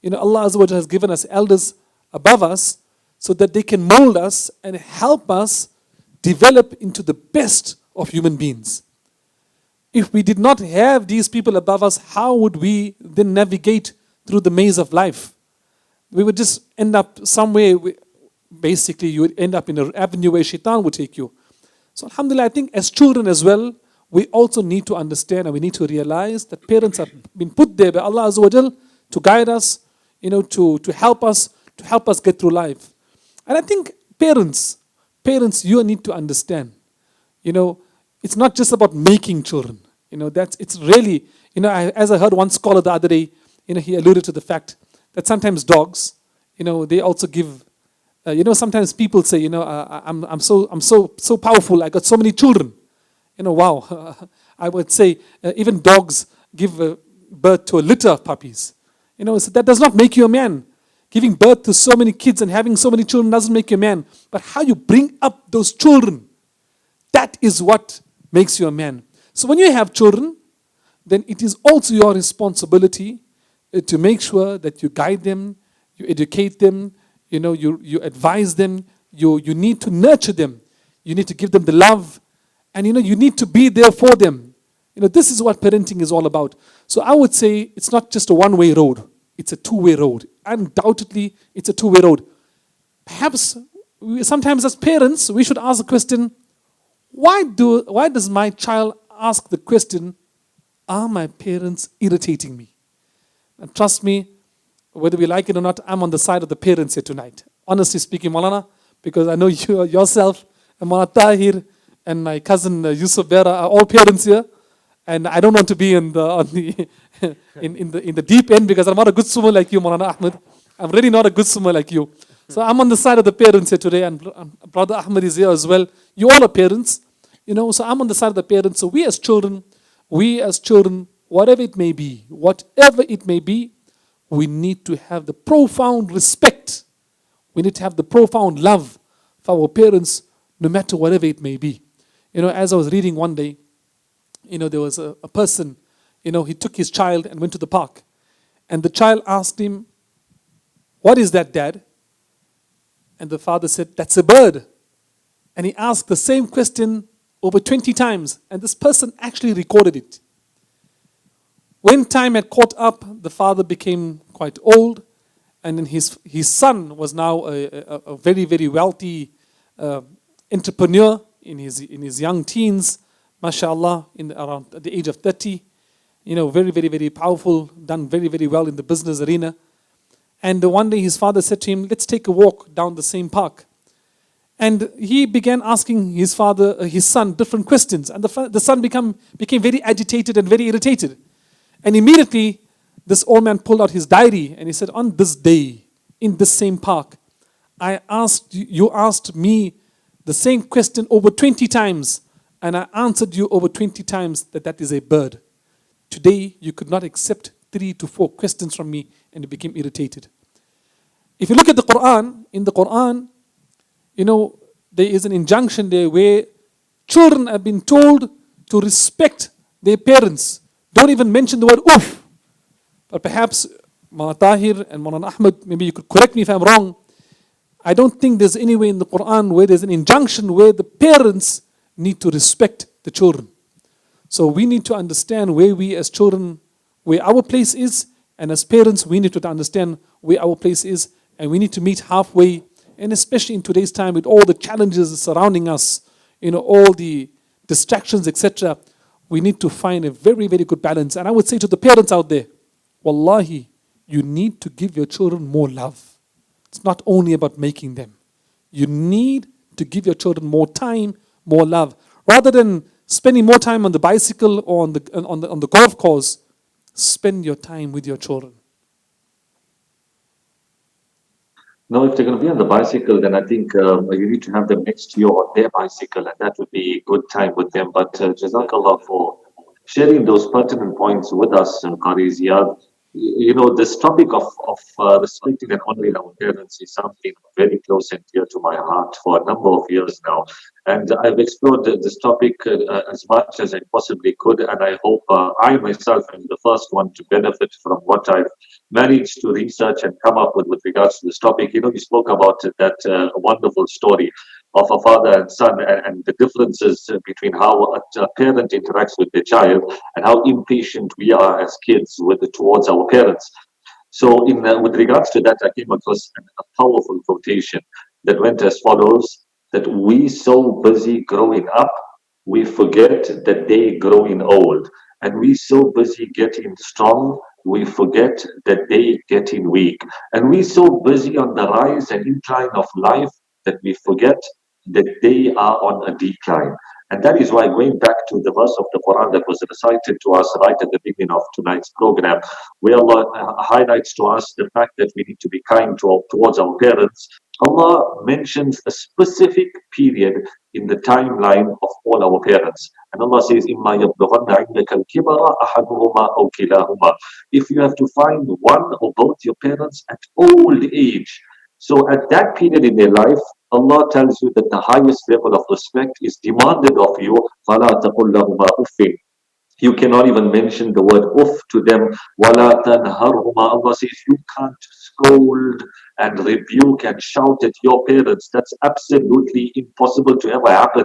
Allah Azza wa Jal has given us elders above us so that they can mold us and help us develop into the best of human beings. If we did not have these people above us, how would we then navigate through the maze of life? We would just end up somewhere, basically you would end up in an avenue where shaitan would take you. So alhamdulillah, I think as children as well, we also need to understand and we need to realize that parents have been put there by Allah Azza wa Jal to guide us, to help us get through life. And I think parents, you need to understand, it's not just about making children. It's really, as I heard one scholar the other day, he alluded to the fact that sometimes dogs, they also give, sometimes people say, I'm so powerful, I got so many children. Wow. I would say even dogs give birth to a litter of puppies. So that does not make you a man. Giving birth to so many kids and having so many children doesn't make you a man. But how you bring up those children, that is what makes you a man. So when you have children, then it is also your responsibility to make sure that you guide them, you educate them, you advise them, you need to nurture them. You need to give them the love, and you need to be there for them. This is what parenting is all about. So I would say it's not just a one-way road. It's a two-way road. Undoubtedly, it's a two-way road. Perhaps sometimes as parents, we should ask the question, why does my child ask the question, are my parents irritating me? And trust me, whether we like it or not, I'm on the side of the parents here tonight. Honestly speaking, Moulana, because I know you yourself, and Moulana Taahir, and my cousin Yusuf Bera are all parents here. And I don't want to be in the deep end because I'm not a good swimmer like you, Moulana Ahmed. I'm really not a good swimmer like you. So I'm on the side of the parents here today, and Brother Ahmed is here as well. You all are parents, so I'm on the side of the parents. So we as children, whatever it may be, we need to have the profound respect. We need to have the profound love for our parents, no matter whatever it may be. As I was reading one day, there was a person, he took his child and went to the park. And the child asked him, "What is that, Dad?" And the father said, "That's a bird." And he asked the same question over 20 times. And this person actually recorded it. When time had caught up, the father became quite old, and then his son was now a very, very wealthy entrepreneur in his young teens, mashallah, around at the age of 30. Very, very, very powerful, done very, very well in the business arena. And one day his father said to him, let's take a walk down the same park. And he began asking his son, different questions. And the son became very agitated and very irritated. And immediately, this old man pulled out his diary and he said, on this day, in this same park, you asked me the same question over 20 times, and I answered you over 20 times that is a bird. Today, you could not accept 3 to 4 questions from me, and you became irritated. If you look at the Quran, in the Quran, there is an injunction there where children have been told to respect their parents. Don't even mention the word oof. But perhaps Moulana Taahir and Moulana Ahmed, maybe you could correct me if I'm wrong. I don't think there's anywhere in the Quran where there's an injunction where the parents need to respect the children. So we need to understand where we as children, where our place is, and as parents we need to understand where our place is, and we need to meet halfway. And especially in today's time with all the challenges surrounding us, all the distractions, etc., we need to find a very, very good balance. And I would say to the parents out there, wallahi, you need to give your children more love. It's not only about making them. You need to give your children more time, more love. Rather than spending more time on the bicycle or on the golf course, spend your time with your children. No, if they're going to be on the bicycle, then I think you need to have them next to you on their bicycle, and that would be good time with them. But Jazakallah for sharing those pertinent points with us, Qari Ziyaad. This topic of respecting and honoring our parents is something very close and dear to my heart for a number of years now. And I've explored this topic as much as I possibly could, and I hope I myself am the first one to benefit from what I've managed to research and come up with regards to this topic. You spoke about that wonderful story of a father and son, and the differences between how a parent interacts with their child and how impatient we are as kids towards our parents. So with regards to that, I came across a powerful quotation that went as follows: that we so busy growing up, we forget that they growing old. And we so busy getting strong, we forget that they getting weak. And we so busy on the rise and incline of life that we forget that they are on a decline. And that is why, going back to the verse of the Quran that was recited to us right at the beginning of tonight's program, where Allah highlights to us the fact that we need to be kind towards our parents, Allah mentions a specific period in the timeline of all our parents. And Allah says, إِمَّا يَبْلُغَنَّ عِنْدَكَ الْكِبَرَ أَحَدُهُمَا أَوْ كِلَاهُمَا. If you have to find one or both your parents at old age. So at that period in their life, Allah tells you that the highest level of respect is demanded of you. فَلَا تَقُلْ لَهُمَا أُفٍّ. You cannot even mention the word uff to them. وَلَا تَنْهَرْهُمَا. Allah says you can't scold and rebuke and shout at your parents. That's absolutely impossible to ever happen.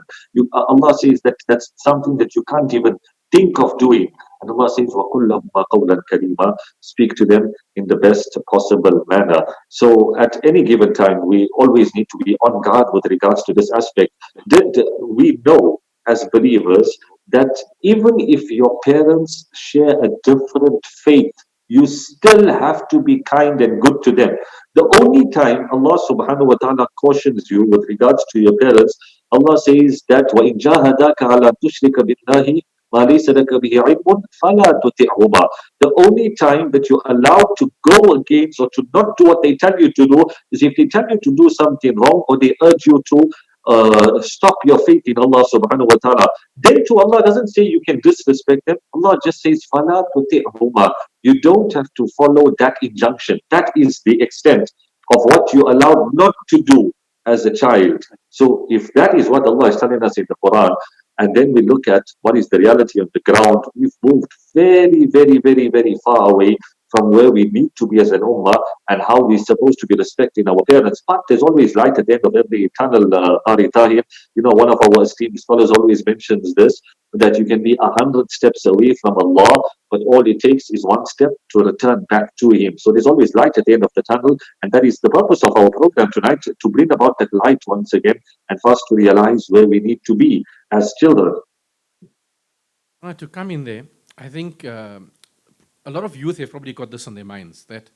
Allah says that that's something that you can't even think of doing. And Allah says, وَقُلْ لَهُمَا قَوْلًا كَرِيمًا. Speak to them in the best possible manner. So at any given time, we always need to be on guard with regards to this aspect. Did we know as believers that even if your parents share a different faith, you still have to be kind and good to them? The only time Allah subhanahu wa ta'ala cautions you with regards to your parents, Allah says that وَإِن جَاهَدَاكَ عَلَى تُشْرِكَ بِاللَّهِ مَا لَيْسَ لَكَ بِهِ عِلْمٌ فَلَا تُطِعْهُمَا. The only time that you're allowed to go against or to not do what they tell you to do is if they tell you to do something wrong or they urge you to stop your faith in Allah subhanahu wa ta'ala. Then too, Allah doesn't say you can disrespect them. Allah just says, فَلَا تُطِعْهُمَا. You don't have to follow that injunction. That is the extent of what you allowed not to do as a child. So if that is what Allah is telling us in the Quran, and then we look at what is the reality on the ground, we've moved very, very, very, very far away from where we need to be as an ummah and how we're supposed to be respecting our parents. But there's always light at the end of every tunnel, Qari Taahir. One of our esteemed scholars always mentions this, that you can be 100 steps away from Allah, but all it takes is one step to return back to Him. So there's always light at the end of the tunnel, and that is the purpose of our program tonight, to bring about that light once again, and for us to realize where we need to be as children. To come in there, I think a lot of youth have probably got this on their minds, that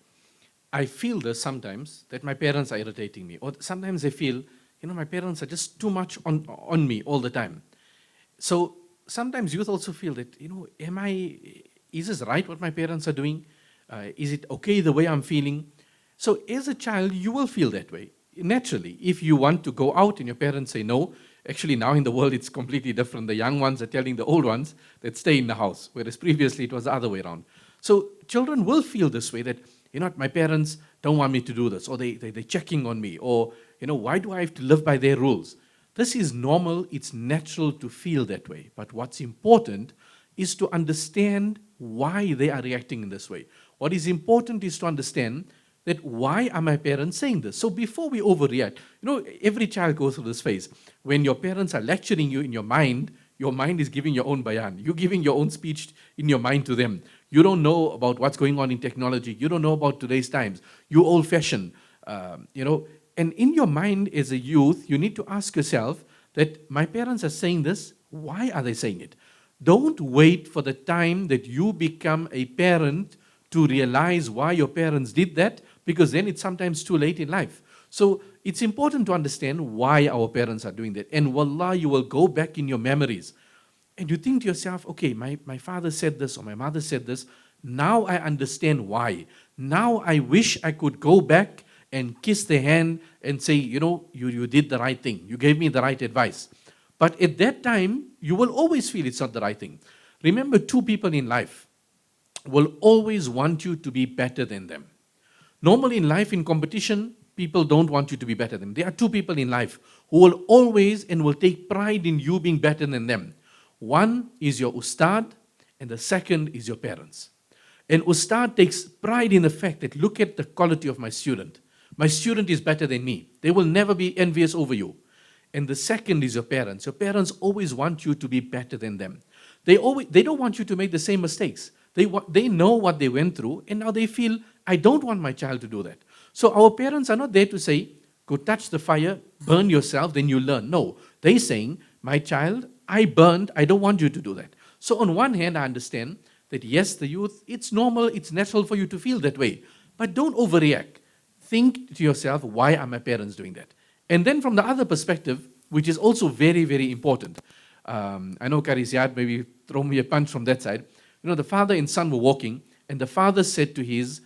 I feel this sometimes, that my parents are irritating me. Or sometimes they feel, my parents are just too much on me all the time. So sometimes youth also feel that, is this right what my parents are doing? Is it okay the way I'm feeling? So as a child, you will feel that way. Naturally, if you want to go out and your parents say no, actually now in the world it's completely different. The young ones are telling the old ones that stay in the house, whereas previously it was the other way around. So children will feel this way, that, my parents don't want me to do this, or they're checking on me, or, why do I have to live by their rules? This is normal, it's natural to feel that way. But what's important is to understand why they are reacting in this way. What is important is to understand that why are my parents saying this? So before we overreact, every child goes through this phase. When your parents are lecturing you in your mind is giving your own bayan. You're giving your own speech in your mind to them. You don't know about what's going on in technology. You don't know about today's times. You're old-fashioned, And in your mind as a youth, you need to ask yourself that my parents are saying this, why are they saying it? Don't wait for the time that you become a parent to realize why your parents did that, because then it's sometimes too late in life. So it's important to understand why our parents are doing that. And wallah, you will go back in your memories and you think to yourself, okay, my father said this or my mother said this. Now I understand why. Now I wish I could go back and kiss their hand and say, you did the right thing. You gave me the right advice. But at that time, you will always feel it's not the right thing. Remember, two people in life will always want you to be better than them. Normally in life, in competition, people don't want you to be better than them. There are two people in life who will always and will take pride in you being better than them. One is your ustad, and the second is your parents. And ustad takes pride in the fact that, look at the quality of my student. My student is better than me. They will never be envious over you. And the second is your parents. Your parents always want you to be better than them. They don't want you to make the same mistakes. They know what they went through, and now they feel, I don't want my child to do that. So our parents are not there to say, go touch the fire, burn yourself, then you learn. No, they're saying, my child, I burned, I don't want you to do that. So on one hand, I understand that yes, the youth, it's normal, it's natural for you to feel that way. But don't overreact. Think to yourself, why are my parents doing that? And then from the other perspective, which is also very, very important, I know Qari Ziyaad maybe throw me a punch from that side. The father and son were walking, and the father said to his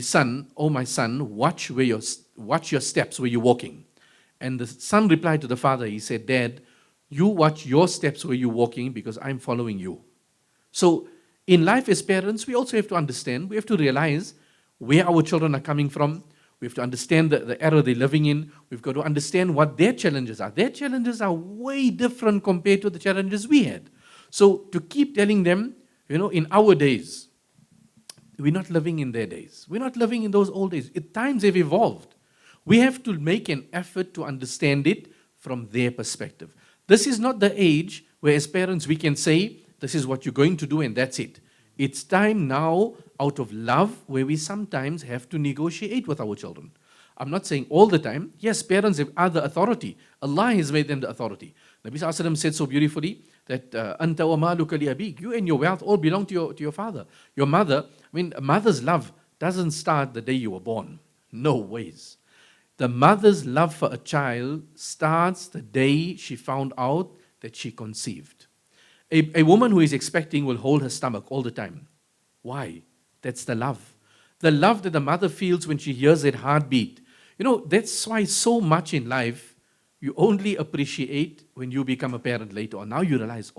son, oh my son, watch your steps where you're walking. And the son replied to the father, he said, Dad, you watch your steps where you're walking because I'm following you. So in life as parents, we also have to understand, we have to realize where our children are coming from. We have to understand the era they're living in. We've got to understand what their challenges are. Their challenges are way different compared to the challenges we had. So to keep telling them, in our days, we're not living in their days. We're not living in those old days. Times have evolved. We have to make an effort to understand it from their perspective. This is not the age where as parents we can say, this is what you're going to do and that's it. It's time now, out of love, where we sometimes have to negotiate with our children. I'm not saying all the time. Yes, parents are the authority. Allah has made them the authority. Nabi Sallallahu Alaihi Wasallam said so beautifully that Anta wa maluka li abik. You and your wealth all belong to your father. Your mother, a mother's love doesn't start the day you were born. No ways. The mother's love for a child starts the day she found out that she conceived. A woman who is expecting will hold her stomach all the time. Why? That's the love. The love that the mother feels when she hears that heartbeat. That's why so much in life you only appreciate when you become a parent later on. Now you realize,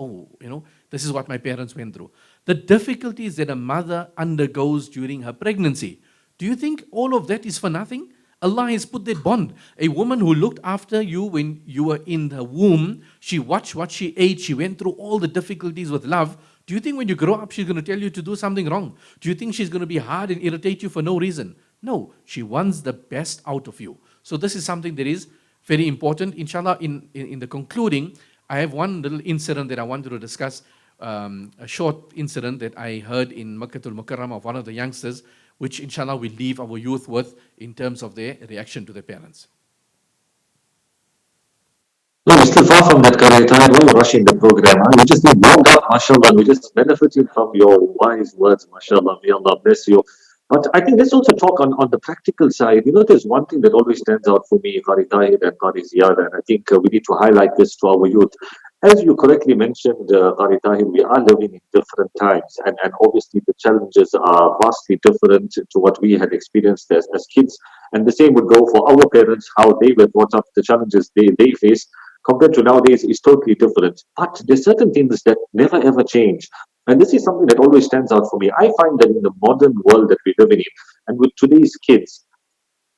this is what my parents went through. The difficulties that a mother undergoes during her pregnancy. Do you think all of that is for nothing? Allah has put that bond. A woman who looked after you when you were in the womb, she watched what she ate, she went through all the difficulties with love. Do Do you think when you grow up, she's going to tell you to do something wrong? Do you think she's going to be hard and irritate you for no reason? No, she wants the best out of you. So this is something that is very important. Inshallah, in the concluding, I have one little incident that I wanted to discuss, a short incident that I heard in Makkatul Mukarram of one of the youngsters, which inshallah will leave our youth with in terms of their reaction to their parents. No, we're still far from that, Qari. Why you're rushing the program? Huh? You just need warmed up, mashallah. We're just benefiting from your wise words, mashallah. May Allah bless you. But I think let's also talk on the practical side. You know, there's one thing that always stands out for me, Qari Taahir and Qari Ziyaad, and I think we need to highlight this to our youth. As you correctly mentioned, Qari Taahir, we are living in different times, and obviously the challenges are vastly different to what we had experienced as kids. And the same would go for our parents, how they were brought up, the challenges they face compared to nowadays is totally different. But there's certain things that never ever change. And this is something that always stands out for me. I find that in the modern world that we live in, and with today's kids,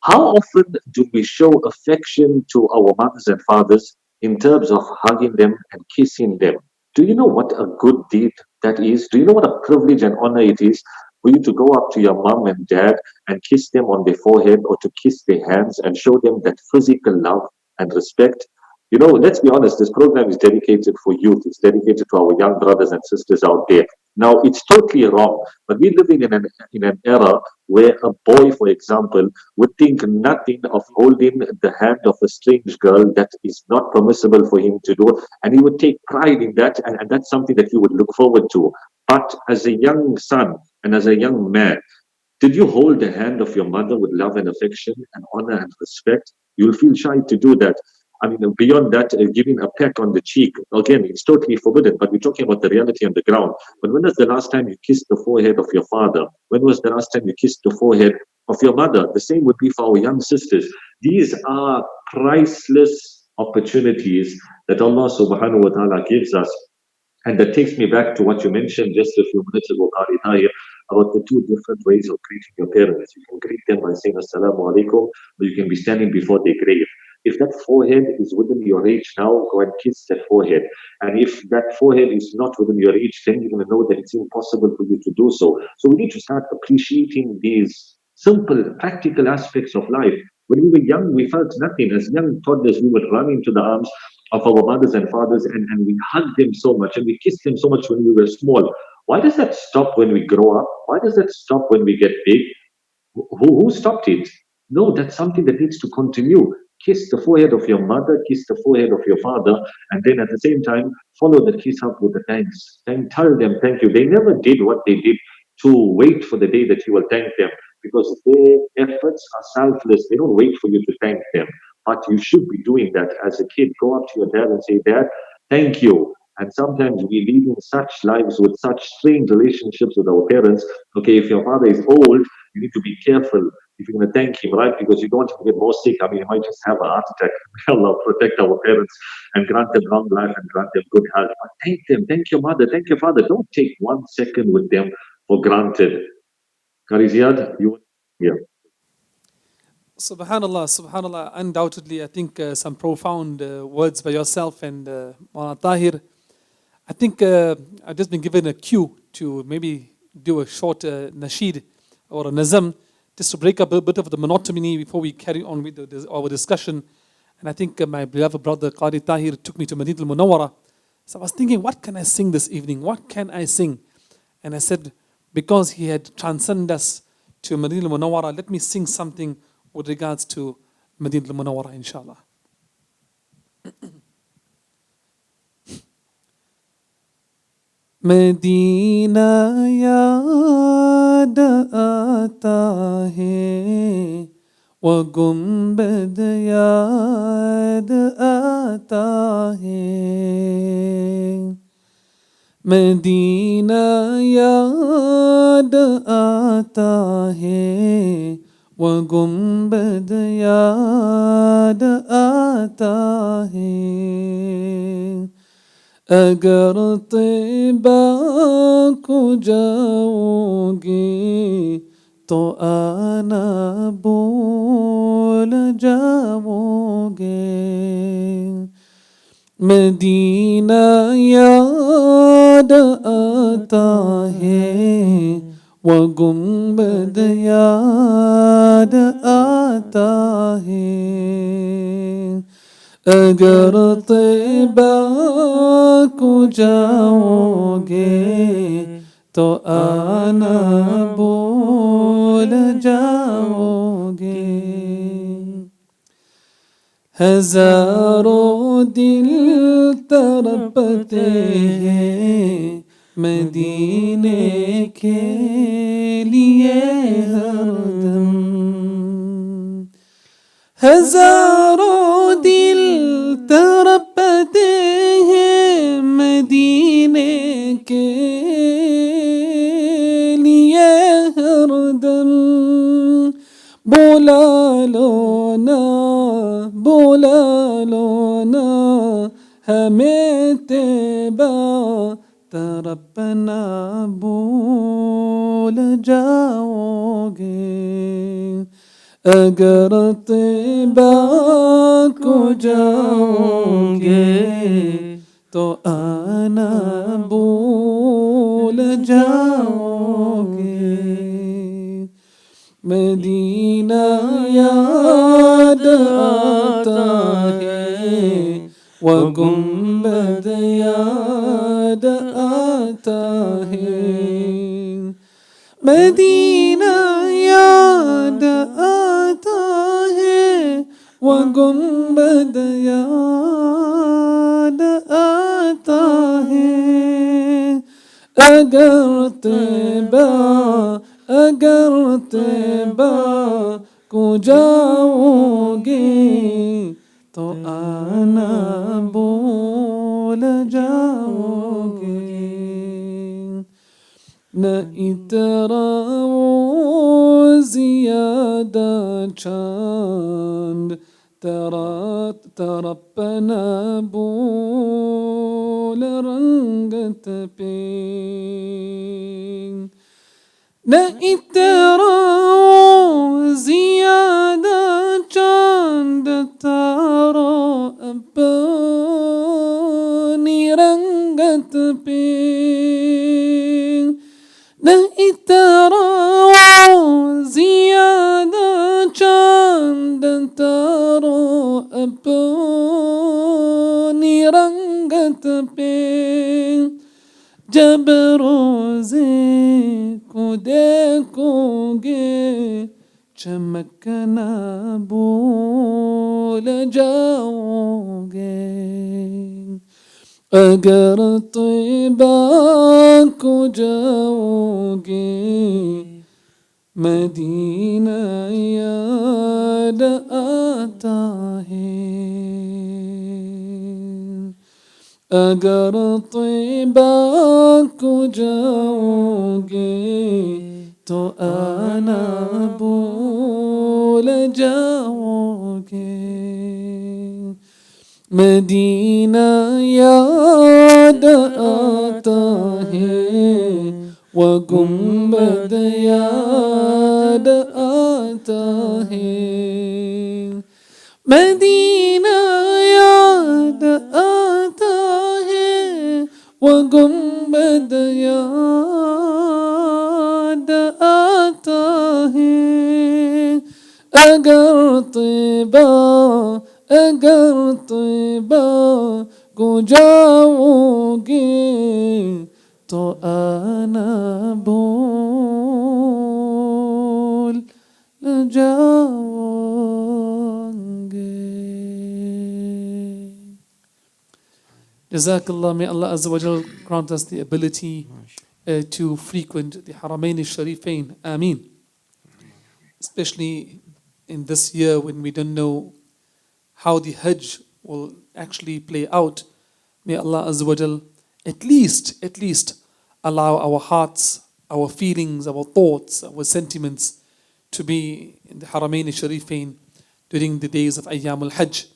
how often do we show affection to our mothers and fathers in terms of hugging them and kissing them? Do you know what a good deed that is? Do you know what a privilege and honor it is for you to go up to your mom and dad and kiss them on their forehead or to kiss their hands and show them that physical love and respect? You know, let's be honest, this program is dedicated for youth. It's dedicated to our young brothers and sisters out there. Now, it's totally wrong, but we're living in an era where a boy, for example, would think nothing of holding the hand of a strange girl that is not permissible for him to do, and he would take pride in that, and that's something that he would look forward to. But as a young son and as a young man, did you hold the hand of your mother with love and affection and honor and respect? You'll feel shy to do that. I mean, beyond that, giving a peck on the cheek, again, it's totally forbidden, but we're talking about the reality on the ground. But when was the last time you kissed the forehead of your father? When was the last time you kissed the forehead of your mother? The same would be for our young sisters. These are priceless opportunities that Allah subhanahu wa ta'ala gives us. And that takes me back to what you mentioned just a few minutes ago, Qari Taahir, about the two different ways of greeting your parents. You can greet them by saying Assalamu alaikum, or you can be standing before their grave. If that forehead is within your reach now, go and kiss that forehead. And if that forehead is not within your reach, then you're going to know that it's impossible for you to do so. So we need to start appreciating these simple, practical aspects of life. When we were young, we felt nothing. As young toddlers, we would run into the arms of our mothers and fathers, and we hugged them so much and we kissed them so much when we were small. Why does that stop when we grow up? Why does that stop when we get big? Who stopped it? No, that's something that needs to continue. Kiss the forehead of your mother, kiss the forehead of your father, and then at the same time, follow the kiss up with the thanks. And tell them thank you. They never did what they did to wait for the day that you will thank them, because their efforts are selfless. They don't wait for you to thank them. But you should be doing that as a kid. Go up to your dad and say, Dad, thank you. And sometimes we live in such lives with such strained relationships with our parents. Okay, if your father is old, you need to be careful if you're going to thank him, right? Because you don't want him to get more sick. I mean, he might just have a heart attack. May Allah protect our parents and grant them long life and grant them good health. But thank them, thank your mother, thank your father. Don't take 1 second with them for granted. Qari Ziyaad, you here. Subhanallah, subhanallah. Undoubtedly, I think some profound words by yourself and Moulana Taahir. I think I've just been given a cue to maybe do a short nasheed or a nazam, just to break up a bit of the monotony before we carry on with our discussion. And I think my beloved brother Qari Taahir took me to Madinah al-Munawwara. So I was thinking, what can I sing this evening? What can I sing? And I said, because he had transcended us to Madinah al-Munawwara, let me sing something with regards to Madinah al-Munawwara, inshallah. Medina याद आता है वो गुंबद याद आता है Medina याद आता है वो गुंबद याद आता है अगर तैबा को जाओगे तो आना भूल जाओगे मदीना याद आता है, वो गुंबद याद आता है। अगर तैबा को जाओगे तो आना भूल जाओगे। हजारों दिल तड़पते हैं मदीने के लिए हरदम। हजारों दिल तड़पते हैं मदीने के लिए हरदम। बोला लो ना, बोला लो ना हमें तेबा तरपना भूल जाओगे। अगर तेबा को जाओगे तो आना भूल जाओगे। मदीना याद आता है, वो गुंबद याद आता है। मदीना याद आता है, वो गुंबद याद आता है। अगर तैबा को जाओगे तो आना भूल जाओगे। न इतरा वो ज़ियादा चांद तरपना भूल रंगत पे। न इतरा ज़ियादा चांद तारो अपनी रंगत पे। न इतरा ज़ियादा चांद तारो अपनी रंगत पे। जब रोज़े को देखोगे चमकना भूल जाओगे। अगर तैबा को जाओगे मदीना याद आता है। अगर तैबा को जाओगे तो आना भूल जाओगे। मदीना याद आता है, वो गुंबद याद आता है। मदीना याद आता है, वो गुंबद याद आता है। अगर तैबा को जाओगे तो आना भूल जाओगे। Jazakallah, may Allah Azza wa Jal grant us the ability to frequent the Haramain al-Sharifain. Ameen. Especially in this year when we don't know how the Hajj will actually play out. May Allah Azza wa Jal at least allow our hearts, our feelings, our thoughts, our sentiments to be in the Haramain al-Sharifain during the days of Ayyam al-Hajj.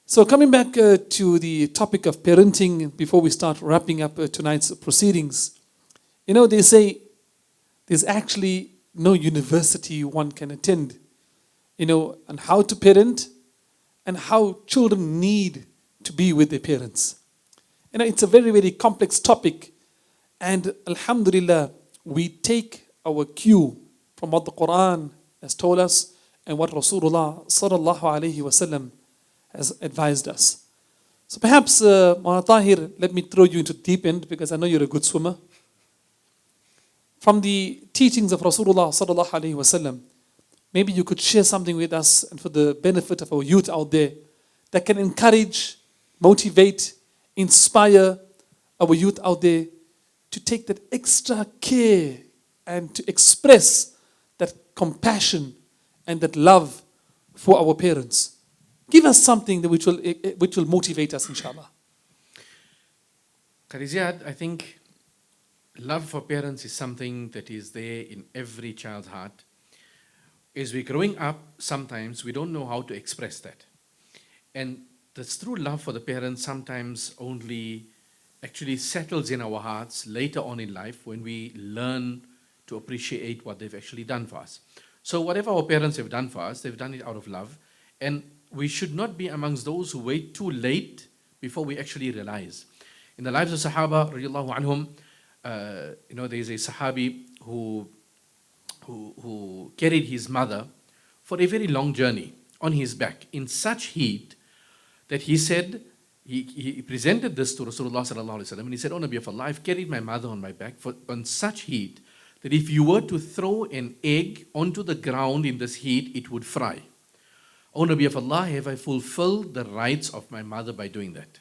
So coming back to the topic of parenting, before we start wrapping up tonight's proceedings, you know, they say there's actually no university one can attend, you know, on how to parent and how children need to be with their parents. You know, it's a very, very complex topic. And alhamdulillah, we take our cue from what the Quran has told us and what Rasulullah sallallahu alayhi wasallam has advised us. So perhaps, Moulana Taahir, let me throw you into the deep end because I know you're a good swimmer. From the teachings of Rasulullah sallallahu alayhi wasallam, maybe you could share something with us and for the benefit of our youth out there that can encourage, motivate, inspire our youth out there to take that extra care and to express that compassion and that love for our parents. Give us something that which will motivate us, inshallah. Qari Ziyaad, I think love for parents is something that is there in every child's heart. As we're growing up, sometimes we don't know how to express that. And this true love for the parents sometimes only actually settles in our hearts later on in life when we learn to appreciate what they've actually done for us. So whatever our parents have done for us, they've done it out of love. And we should not be amongst those who wait too late before we actually realize. In the lives of Sahaba, radiallahu anhum, there's a Sahabi who carried his mother for a very long journey on his back in such heat that he said, he presented this to Rasulullah sallallahu alaihi wasallam, and he said, "Oh Nabi of Allah, I've carried my mother on my back on such heat that if you were to throw an egg onto the ground in this heat, it would fry. O Nabi of Allah, have I fulfilled the rights of my mother by doing that?"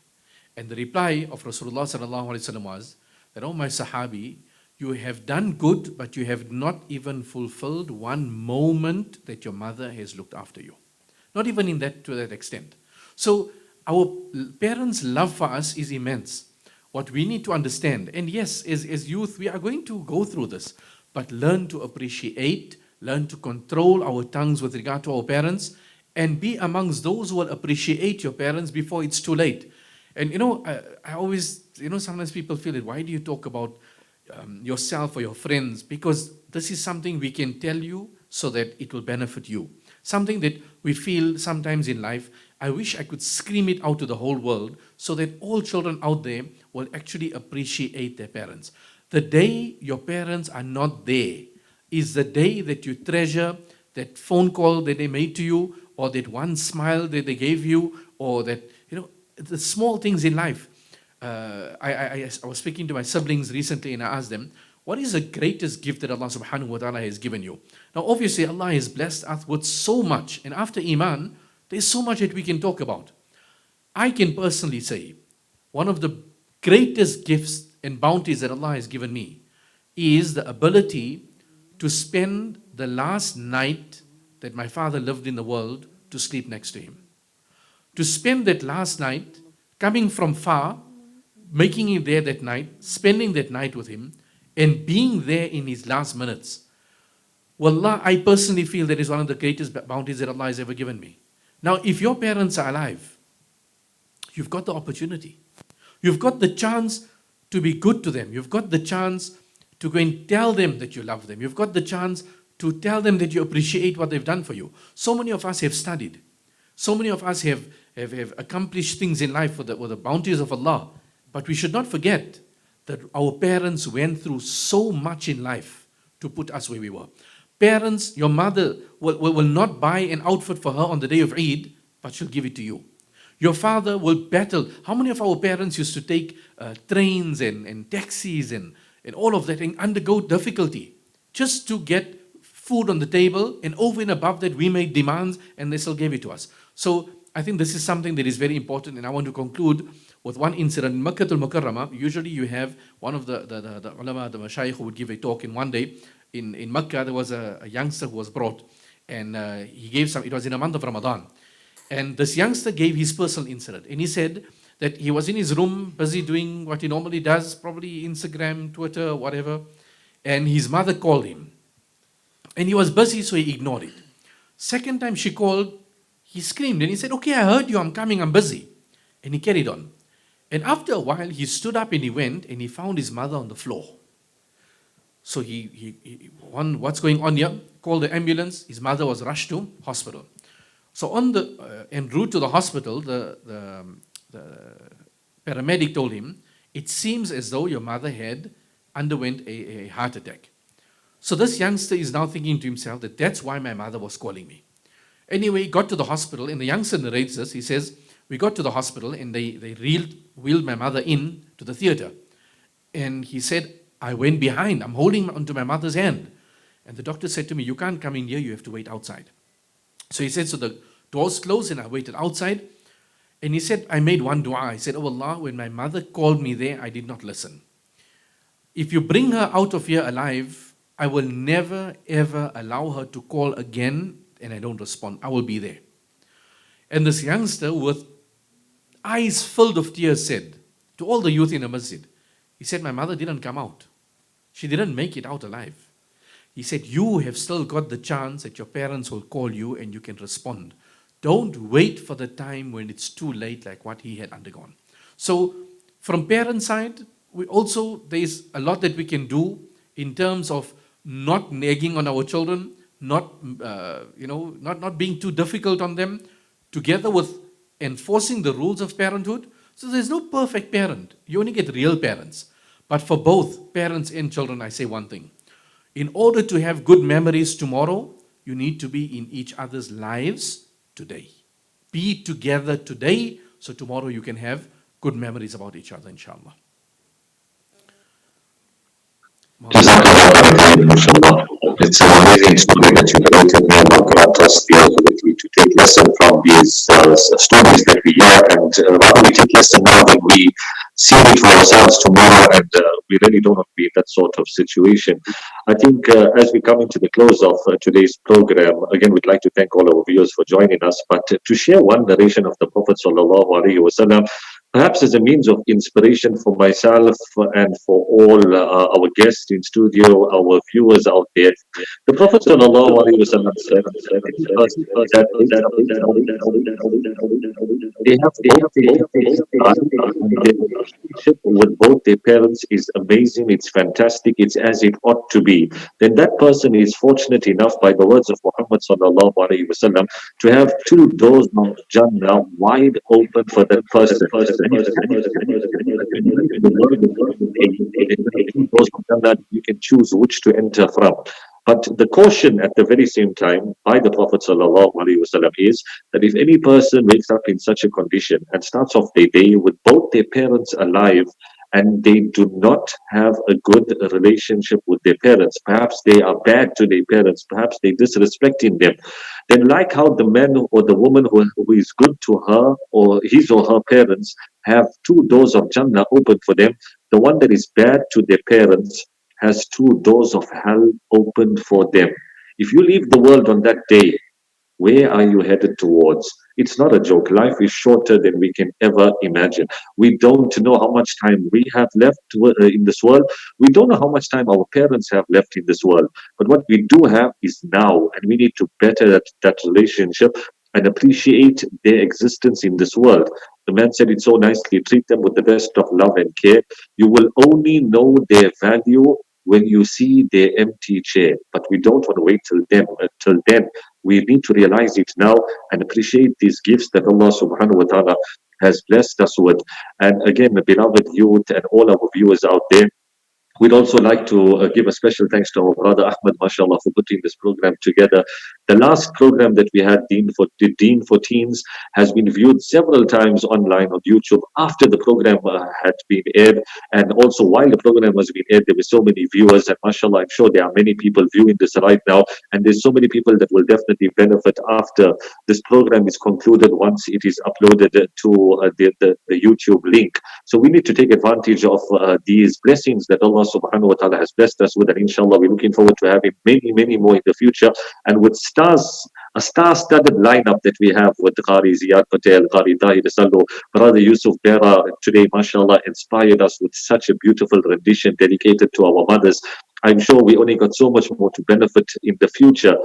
And the reply of Rasulullah sallallahu alaihi wasallam was that, "Oh my Sahabi, you have done good, but you have not even fulfilled one moment that your mother has looked after you. Not even to that extent." So our parents' love for us is immense. What we need to understand, and yes, as youth, we are going to go through this, but learn to appreciate, learn to control our tongues with regard to our parents, and be amongst those who will appreciate your parents before it's too late. And I always, sometimes people feel it. Why do you talk about yourself or your friends? Because this is something we can tell you so that it will benefit you. Something that we feel sometimes in life, I wish I could scream it out to the whole world so that all children out there will actually appreciate their parents. The day your parents are not there is the day that you treasure that phone call that they made to you, or that one smile that they gave you, or that, the small things in life. I was speaking to my siblings recently and I asked them, what is the greatest gift that Allah subhanahu wa ta'ala has given you? Now obviously Allah has blessed us with so much, and after Iman, there's so much that we can talk about. I can personally say, one of the greatest gifts and bounties that Allah has given me is the ability to spend the last night that my father lived in the world to sleep next to him. To spend that last night, coming from far, making it there that night, spending that night with him, and being there in his last minutes. Wallah, I personally feel that is one of the greatest bounties that Allah has ever given me. Now, if your parents are alive, you've got the opportunity. You've got the chance to be good to them. You've got the chance to go and tell them that you love them. You've got the chance to tell them that you appreciate what they've done for you. So many of us have studied. So many of us have accomplished things in life with the bounties of Allah. But we should not forget that our parents went through so much in life to put us where we were. Parents, your mother will not buy an outfit for her on the day of Eid, but she'll give it to you. Your father will battle. How many of our parents used to take trains and taxis and all of that and undergo difficulty just to get food on the table, and over and above that we made demands and they still gave it to us. So I think this is something that is very important, and I want to conclude with one incident. In Makkah al-Mukarramah, usually you have one of the ulama, the mashayikh, who would give a talk. In one day in Makkah, there was a youngster who was brought, and he gave it was in a month of Ramadan. And this youngster gave his personal incident, and he said that he was in his room busy doing what he normally does, probably Instagram, Twitter, whatever, and his mother called him. And he was busy, so he ignored it. Second time she called, he screamed and he said, "Okay, I heard you, I'm coming, I'm busy." And he carried on. And after a while, he stood up and he went and he found his mother on the floor. So he what's going on here? Called the ambulance. His mother was rushed to hospital. So on the en route to the hospital, the paramedic told him, it seems as though your mother had underwent a heart attack. So this youngster is now thinking to himself that that's why my mother was calling me. Anyway, he got to the hospital, and the youngster narrates this. He says, we got to the hospital, and they wheeled my mother in to the theater. And he said, I went behind. I'm holding onto my mother's hand. And the doctor said to me, you can't come in here. You have to wait outside. So he said, so the doors closed, and I waited outside. And he said, I made one dua. I said, oh Allah, when my mother called me there, I did not listen. If you bring her out of here alive, I will never, ever allow her to call again, and I don't respond. I will be there. And this youngster, with eyes filled of tears, said to all the youth in the masjid, he said, my mother didn't come out. She didn't make it out alive. He said, you have still got the chance that your parents will call you and you can respond. Don't wait for the time when it's too late, like what he had undergone. So from parent side, there's a lot that we can do in terms of not nagging on our children, not being too difficult on them, together with enforcing the rules of parenthood. So there's no perfect parent. You only get real parents. But for both parents and children, I say one thing. In order to have good memories tomorrow, you need to be in each other's lives today. Be together today, so tomorrow you can have good memories about each other, inshallah. It's an amazing story that you created. May Allah grant us the ability to take lesson from these stories that we hear, and rather we take lesson now than we see it for ourselves tomorrow, and we really don't want to be in that sort of situation. I think as we come into the close of today's program, again, we'd like to thank all our viewers for joining us, but to share one narration of the Prophet Sallallahu Alaihi Wasallam, perhaps as a means of inspiration for myself and for all our guests in studio, our viewers out there. The Prophet sallallahu alaihi wasallam said that they have both their relationship with both their parents is amazing, it's fantastic, it's as it ought to be. Then that person is fortunate enough, by the words of Muhammad sallallahu alaihi wasallam, to have two doors of Jannah wide open for that person. You can choose which to enter from. But the caution at the very same time by the Prophet ﷺ is that if any person wakes up in such a condition and starts off their day with both their parents alive, and they do not have a good relationship with their parents, perhaps they are bad to their parents, perhaps they disrespecting them, then like how the man or the woman who is good to her or his or her parents have two doors of Jannah open for them, the one that is bad to their parents has two doors of hell opened for them. If you leave the world on that day, where are you headed towards? It's not a joke. Life is shorter than we can ever imagine. We don't know how much time we have left in this world. We don't know how much time our parents have left in this world. But what we do have is now, and we need to better that relationship and appreciate their existence in this world. The man said it so nicely, treat them with the best of love and care. You will only know their value when you see their empty chair. But we don't want to wait till then. We need to realize it now and appreciate these gifts that Allah subhanahu wa ta'ala has blessed us with. And again, the beloved youth and all our viewers out there, we'd also like to give a special thanks to our brother Ahmed, mashallah, for putting this program together. The last program that we had, Deen for Teens, has been viewed several times online on YouTube after the program had been aired. And also while the program was being aired, there were so many viewers. And mashallah, I'm sure there are many people viewing this right now. And there's so many people that will definitely benefit after this program is concluded once it is uploaded to the YouTube link. So we need to take advantage of these blessings that Allah subhanahu wa ta'ala has blessed us with, and inshallah we're looking forward to having many more in the future, and with a star-studded lineup that we have with Qari Ziyaad, Patel, Qari Salloo, brother Yusuf Bera today, mashallah, inspired us with such a beautiful rendition dedicated to our mothers. I'm sure we only got so much more to benefit in the future.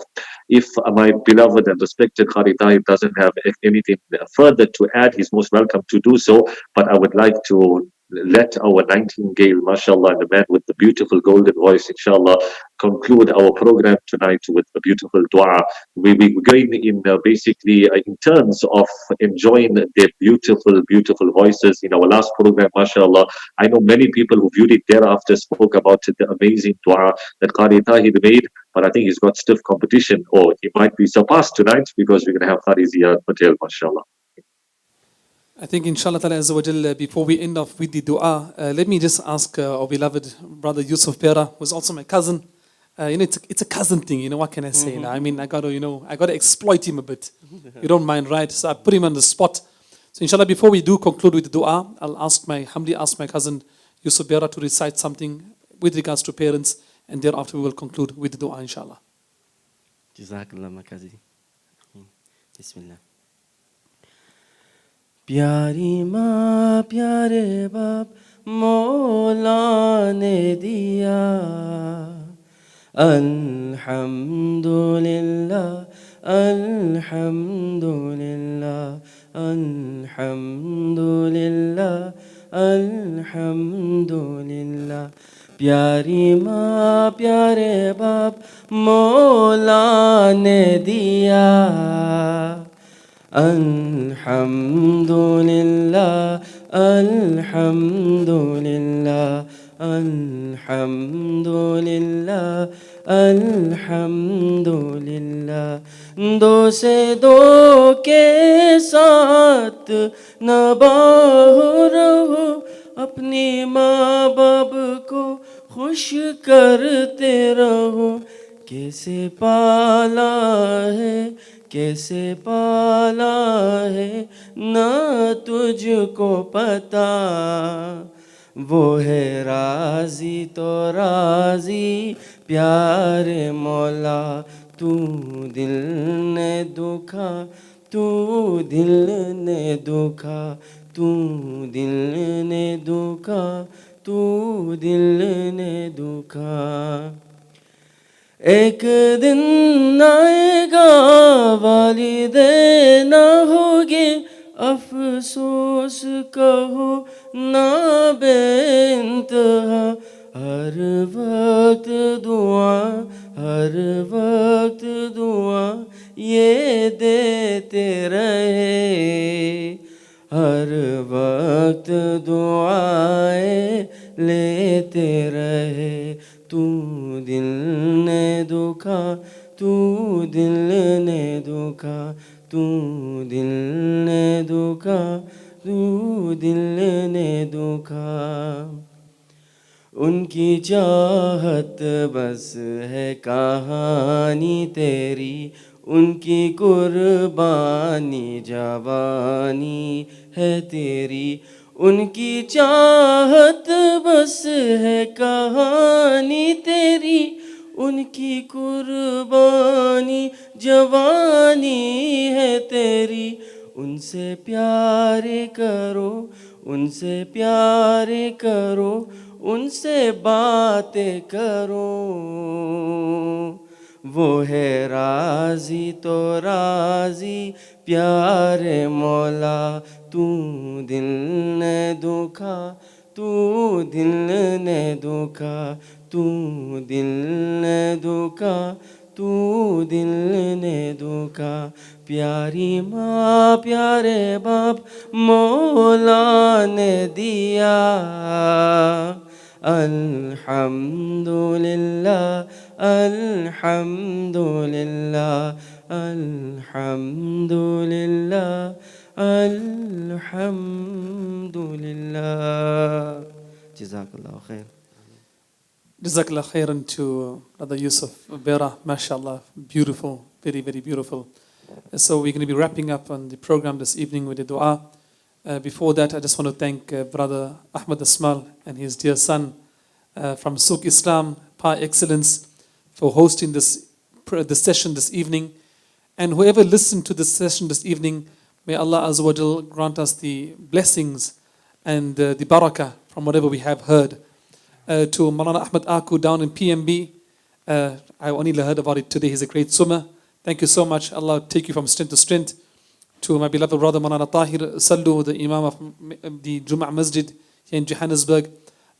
If my beloved and respected Qari Taahir doesn't have anything further to add, he's most welcome to do so, but I would like to let our nightingale, mashallah, and the man with the beautiful golden voice, inshallah, conclude our program tonight with a beautiful dua. We're going in basically in terms of enjoying their beautiful, beautiful voices. In our last program, mashallah, I know many people who viewed it thereafter spoke about the amazing dua that Qari Taahir made, but I think he's got stiff competition, or he might be surpassed tonight because we're going to have Qari Ziyaad Patel, mashallah. I think inshallah ta'ala azza wa jal, before we end off with the dua, let me just ask our beloved brother Yusuf Pera, who's also my cousin. It's a cousin thing, what can I say? I mean, I gotta exploit him a bit. You don't mind, right? So I put him on the spot. So inshallah, before we do conclude with the dua, I'll humbly ask my cousin Yusuf Pera to recite something with regards to parents, and thereafter we will conclude with the dua, inshallah. Jazakallah makazi. Bismillah. प्यारी माँ प्यारे बाप मौला ने दिया अल्हम्दुलिल्लाह अल्हम्दुलिल्लाह अल्हम्दुलिल्लाह अल्हम्दुलिल्लाह प्यारी माँ प्यारे बाप मौला ने दिया Alhamdulillah, Alhamdulillah, Alhamdulillah, Alhamdulillah. दो से दो के साथ नबाह रहो अपनी माँ बाप को खुश करते रहो कैसे पाला है कैसे पाला है ना तुझको पता वो है राजी तो राजी प्यारे मौला तू दिल ने दुखा तू दिल ने दुखा तू दिल ने दुखा तू दिल ने दुखा एक दिन आएगा वालिदैन ना होगे अफसोस कहो ना बेइंतहा हर वक्त दुआ ये देते रहे हर वक्त दुआएं लेते रहे तू दिल ने दुखा तू दिल ने दुखा तू दिल ने दुखा तू दिल ने दुखा उनकी चाहत बस है कहानी तेरी उनकी कुर्बानी जवानी है तेरी उनकी चाहत बस है कहानी तेरी उनकी कुर्बानी जवानी है तेरी उनसे प्यार करो उनसे प्यार करो उनसे बातें करो वो है राजी तो राजी प्यारे मौला तू दिल ने दुखा तू दिल ने दुखा तू दिल ने दुखा तू दिल ने दुखा प्यारी माँ प्यारे बाप मौला ने दिया अल्हम्दुलिल्लाह अल्हम्दुलिल्लाह अल्हम्दुलिल्लाह अल्हम्दुलिल्लाह Jazakallah khair. Jazakallah khairan to Brother Yusuf Bera, mashallah, beautiful, very, very beautiful. So we're going to be wrapping up on the program this evening with a dua. Before that, I just want to thank Brother Ahmed Asmal and his dear son from Souk Islam, Par Excellence, for hosting this session this evening. And whoever listened to this session this evening, may Allah Azza wa Jal grant us the blessings and the barakah from whatever we have heard. To Moulana Ahmed Akoo down in PMB, I only heard about it today. He's a great swimmer. Thank you so much. Allah take you from strength to strength. To my beloved brother Moulana Taahir Salloo, the Imam of the Jummah Masjid here in Johannesburg.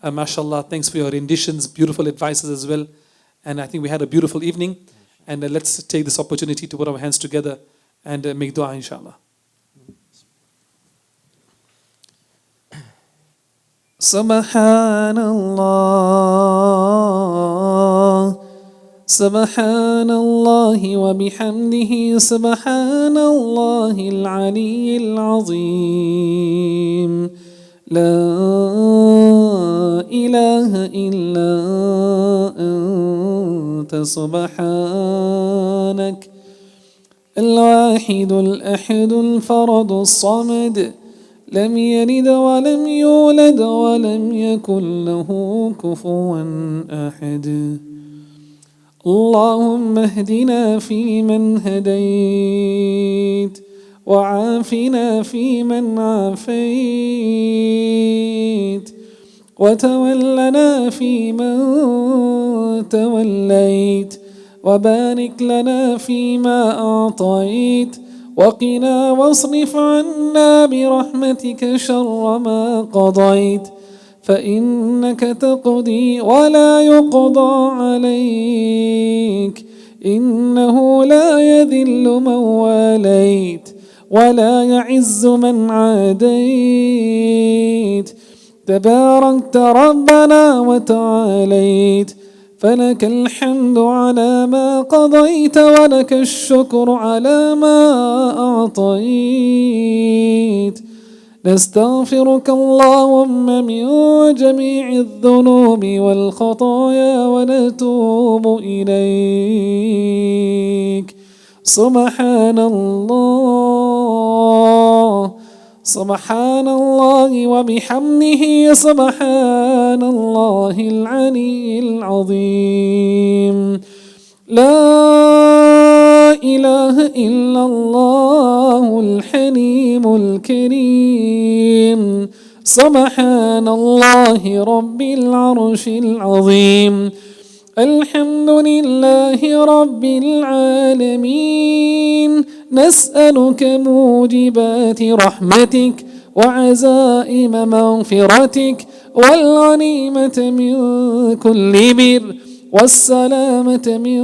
MashaAllah, thanks for your renditions, beautiful advices as well. And I think we had a beautiful evening. And let's take this opportunity to put our hands together and make dua, inshallah. Subhanallah, Subhanallah wa bihamdihi, Subhanallah al-Ali al-Azim. La ilaha illa anta subhanak. الواحد الأحد الفرد الصمد لم يلد ولم يولد ولم يكن له كفوا أحد. اللهم اهدنا فيمن هديت وعافنا فيمن عافيت وتولنا فيمن توليت وبارك لنا فيما أعطيت وقنا واصرف عنا برحمتك شر ما قضيت فإنك تقضي ولا يقضى عليك إنه لا يذل من واليت ولا يعز من عاديت تباركت ربنا وتعاليت فلك الحمد على ما قضيت ولك الشكر على ما أعطيت. نستغفرك اللهم من جميع الذنوب والخطايا ونتوب إليك. سبحان الله سبحان الله وبحمده سبحان الله العلي العظيم. لا إله إلا الله الحليم الكريم. سبحان الله رب العرش العظيم. الحمد لله رب العالمين. نسألك موجبات رحمتك وعزائم مغفرتك والغنيمة من كل بر والسلامة من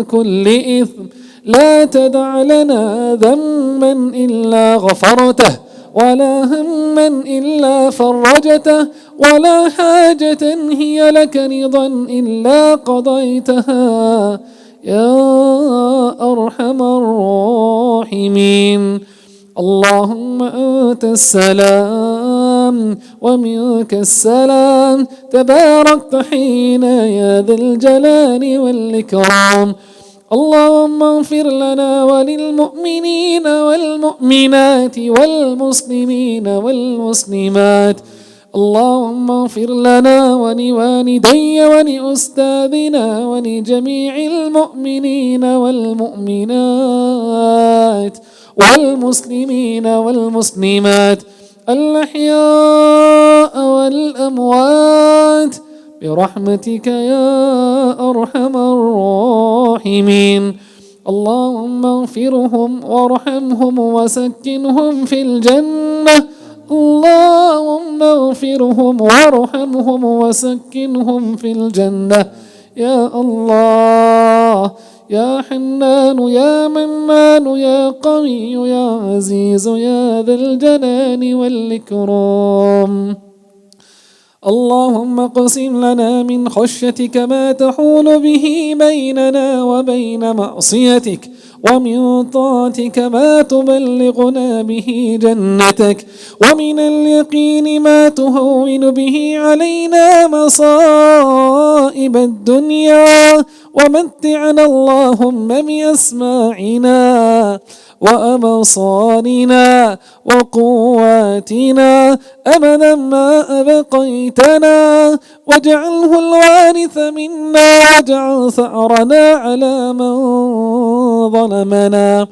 كل إثم. لا تدع لنا ذنبا إلا غفرته ولا هما إلا فرجته ولا حاجة هي لك رضا إلا قضيتها يا أرحم الراحمين. اللهم أنت السلام ومنك السلام تباركت حين يا ذا الجلال والإكرام. اللهم اغفر لنا وللمؤمنين والمؤمنات والمسلمين والمسلمات. اللهم اغفر لنا ولوالدي ولأستاذنا ولجميع المؤمنين والمؤمنات والمسلمين والمسلمات الأحياء والأموات برحمتك يا أرحم الراحمين. اللهم اغفرهم وارحمهم وسكنهم في الجنة. اللهم اغفرهم وارحمهم وسكنهم في الجنة يا الله يا حنان يا منان يا قوي يا عزيز يا ذا الجلال والإكرام. اللهم اقسم لنا من خشيتك ما تحول به بيننا وبين معصيتك ومن طاعتك ما تبلغنا به جنتك ومن اليقين ما تهون به علينا مصائب الدنيا ومتعنا اللهم بأسماعنا وأبصارنا وقواتنا أبدا ما أبقيتنا واجعله الوارث منا واجعل ثأرنا على من ظلمنا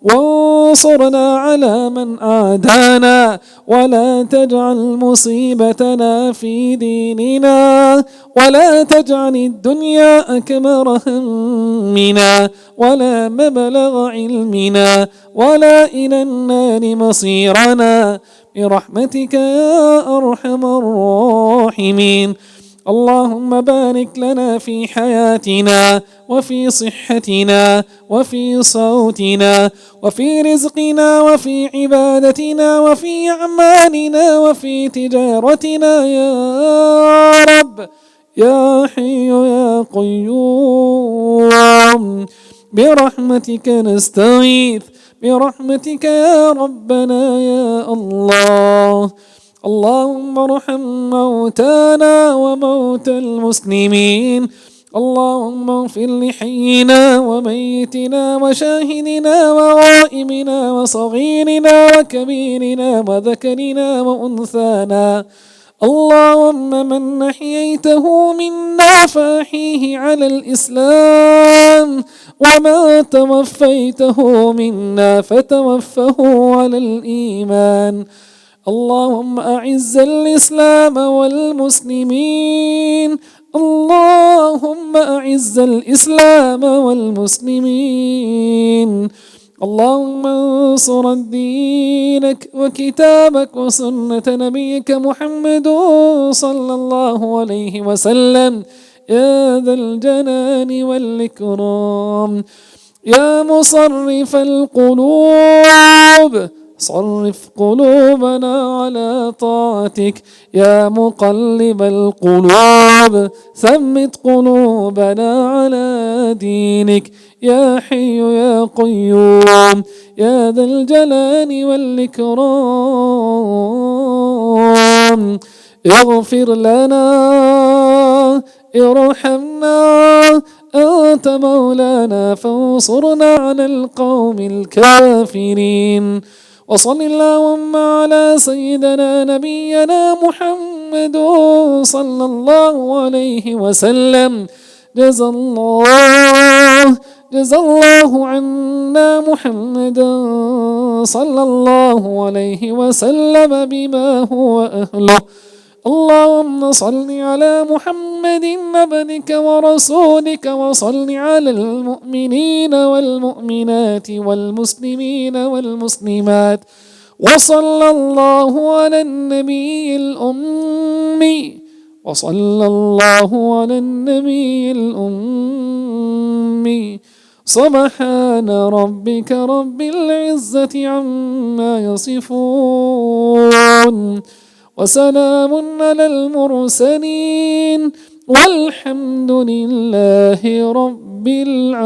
وانصرنا على من عادانا ولا تجعل مصيبتنا في ديننا ولا تجعل الدنيا أكبر همنا ولا مبلغ علمنا ولا إلى النار مصيرنا برحمتك يا أرحم الراحمين. اللهم بارك لنا في حياتنا وفي صحتنا وفي صوتنا وفي رزقنا وفي عبادتنا وفي أعمالنا وفي تجارتنا يا رب يا حي يا قيوم برحمتك نستغيث برحمتك يا ربنا يا الله. اللهم ارحم موتانا وموتى المسلمين. اللهم اغفر لحينا وميتنا وشاهدنا وغائبنا وصغيرنا وكبيرنا وذكرنا وأنثانا. اللهم من أحييته منا فأحيه على الإسلام وما توفيته منا فتوفه على الإيمان. اللهم أعز الإسلام والمسلمين. اللهم أعز الإسلام والمسلمين. اللهم انصر دينك وكتابك وسنة نبيك محمد صلى الله عليه وسلم يا ذا الجلال والإكرام. يا مصرف القلوب صرف قلوبنا على طاعتك. يا مقلب القلوب ثبت قلوبنا على دينك. يا حي يا قيوم يا ذا الجلال والإكرام. اغفر لنا ارحمنا أنت مولانا فانصرنا على القوم الكافرين. وصل اللهم على سيدنا نبينا محمد صلى الله عليه وسلم. جزى الله عنا محمدا صلى الله عليه وسلم بما هو أهله. اللهم صل على محمد عبدك ورسولك وصل على المؤمنين والمؤمنات والمسلمين والمسلمات. وصلى الله على النبي الأمي وصلى الله على النبي الأمي. سبحان ربك رب العزة عما يصفون وسلام على المرسلين والحمد لله رب العالمين.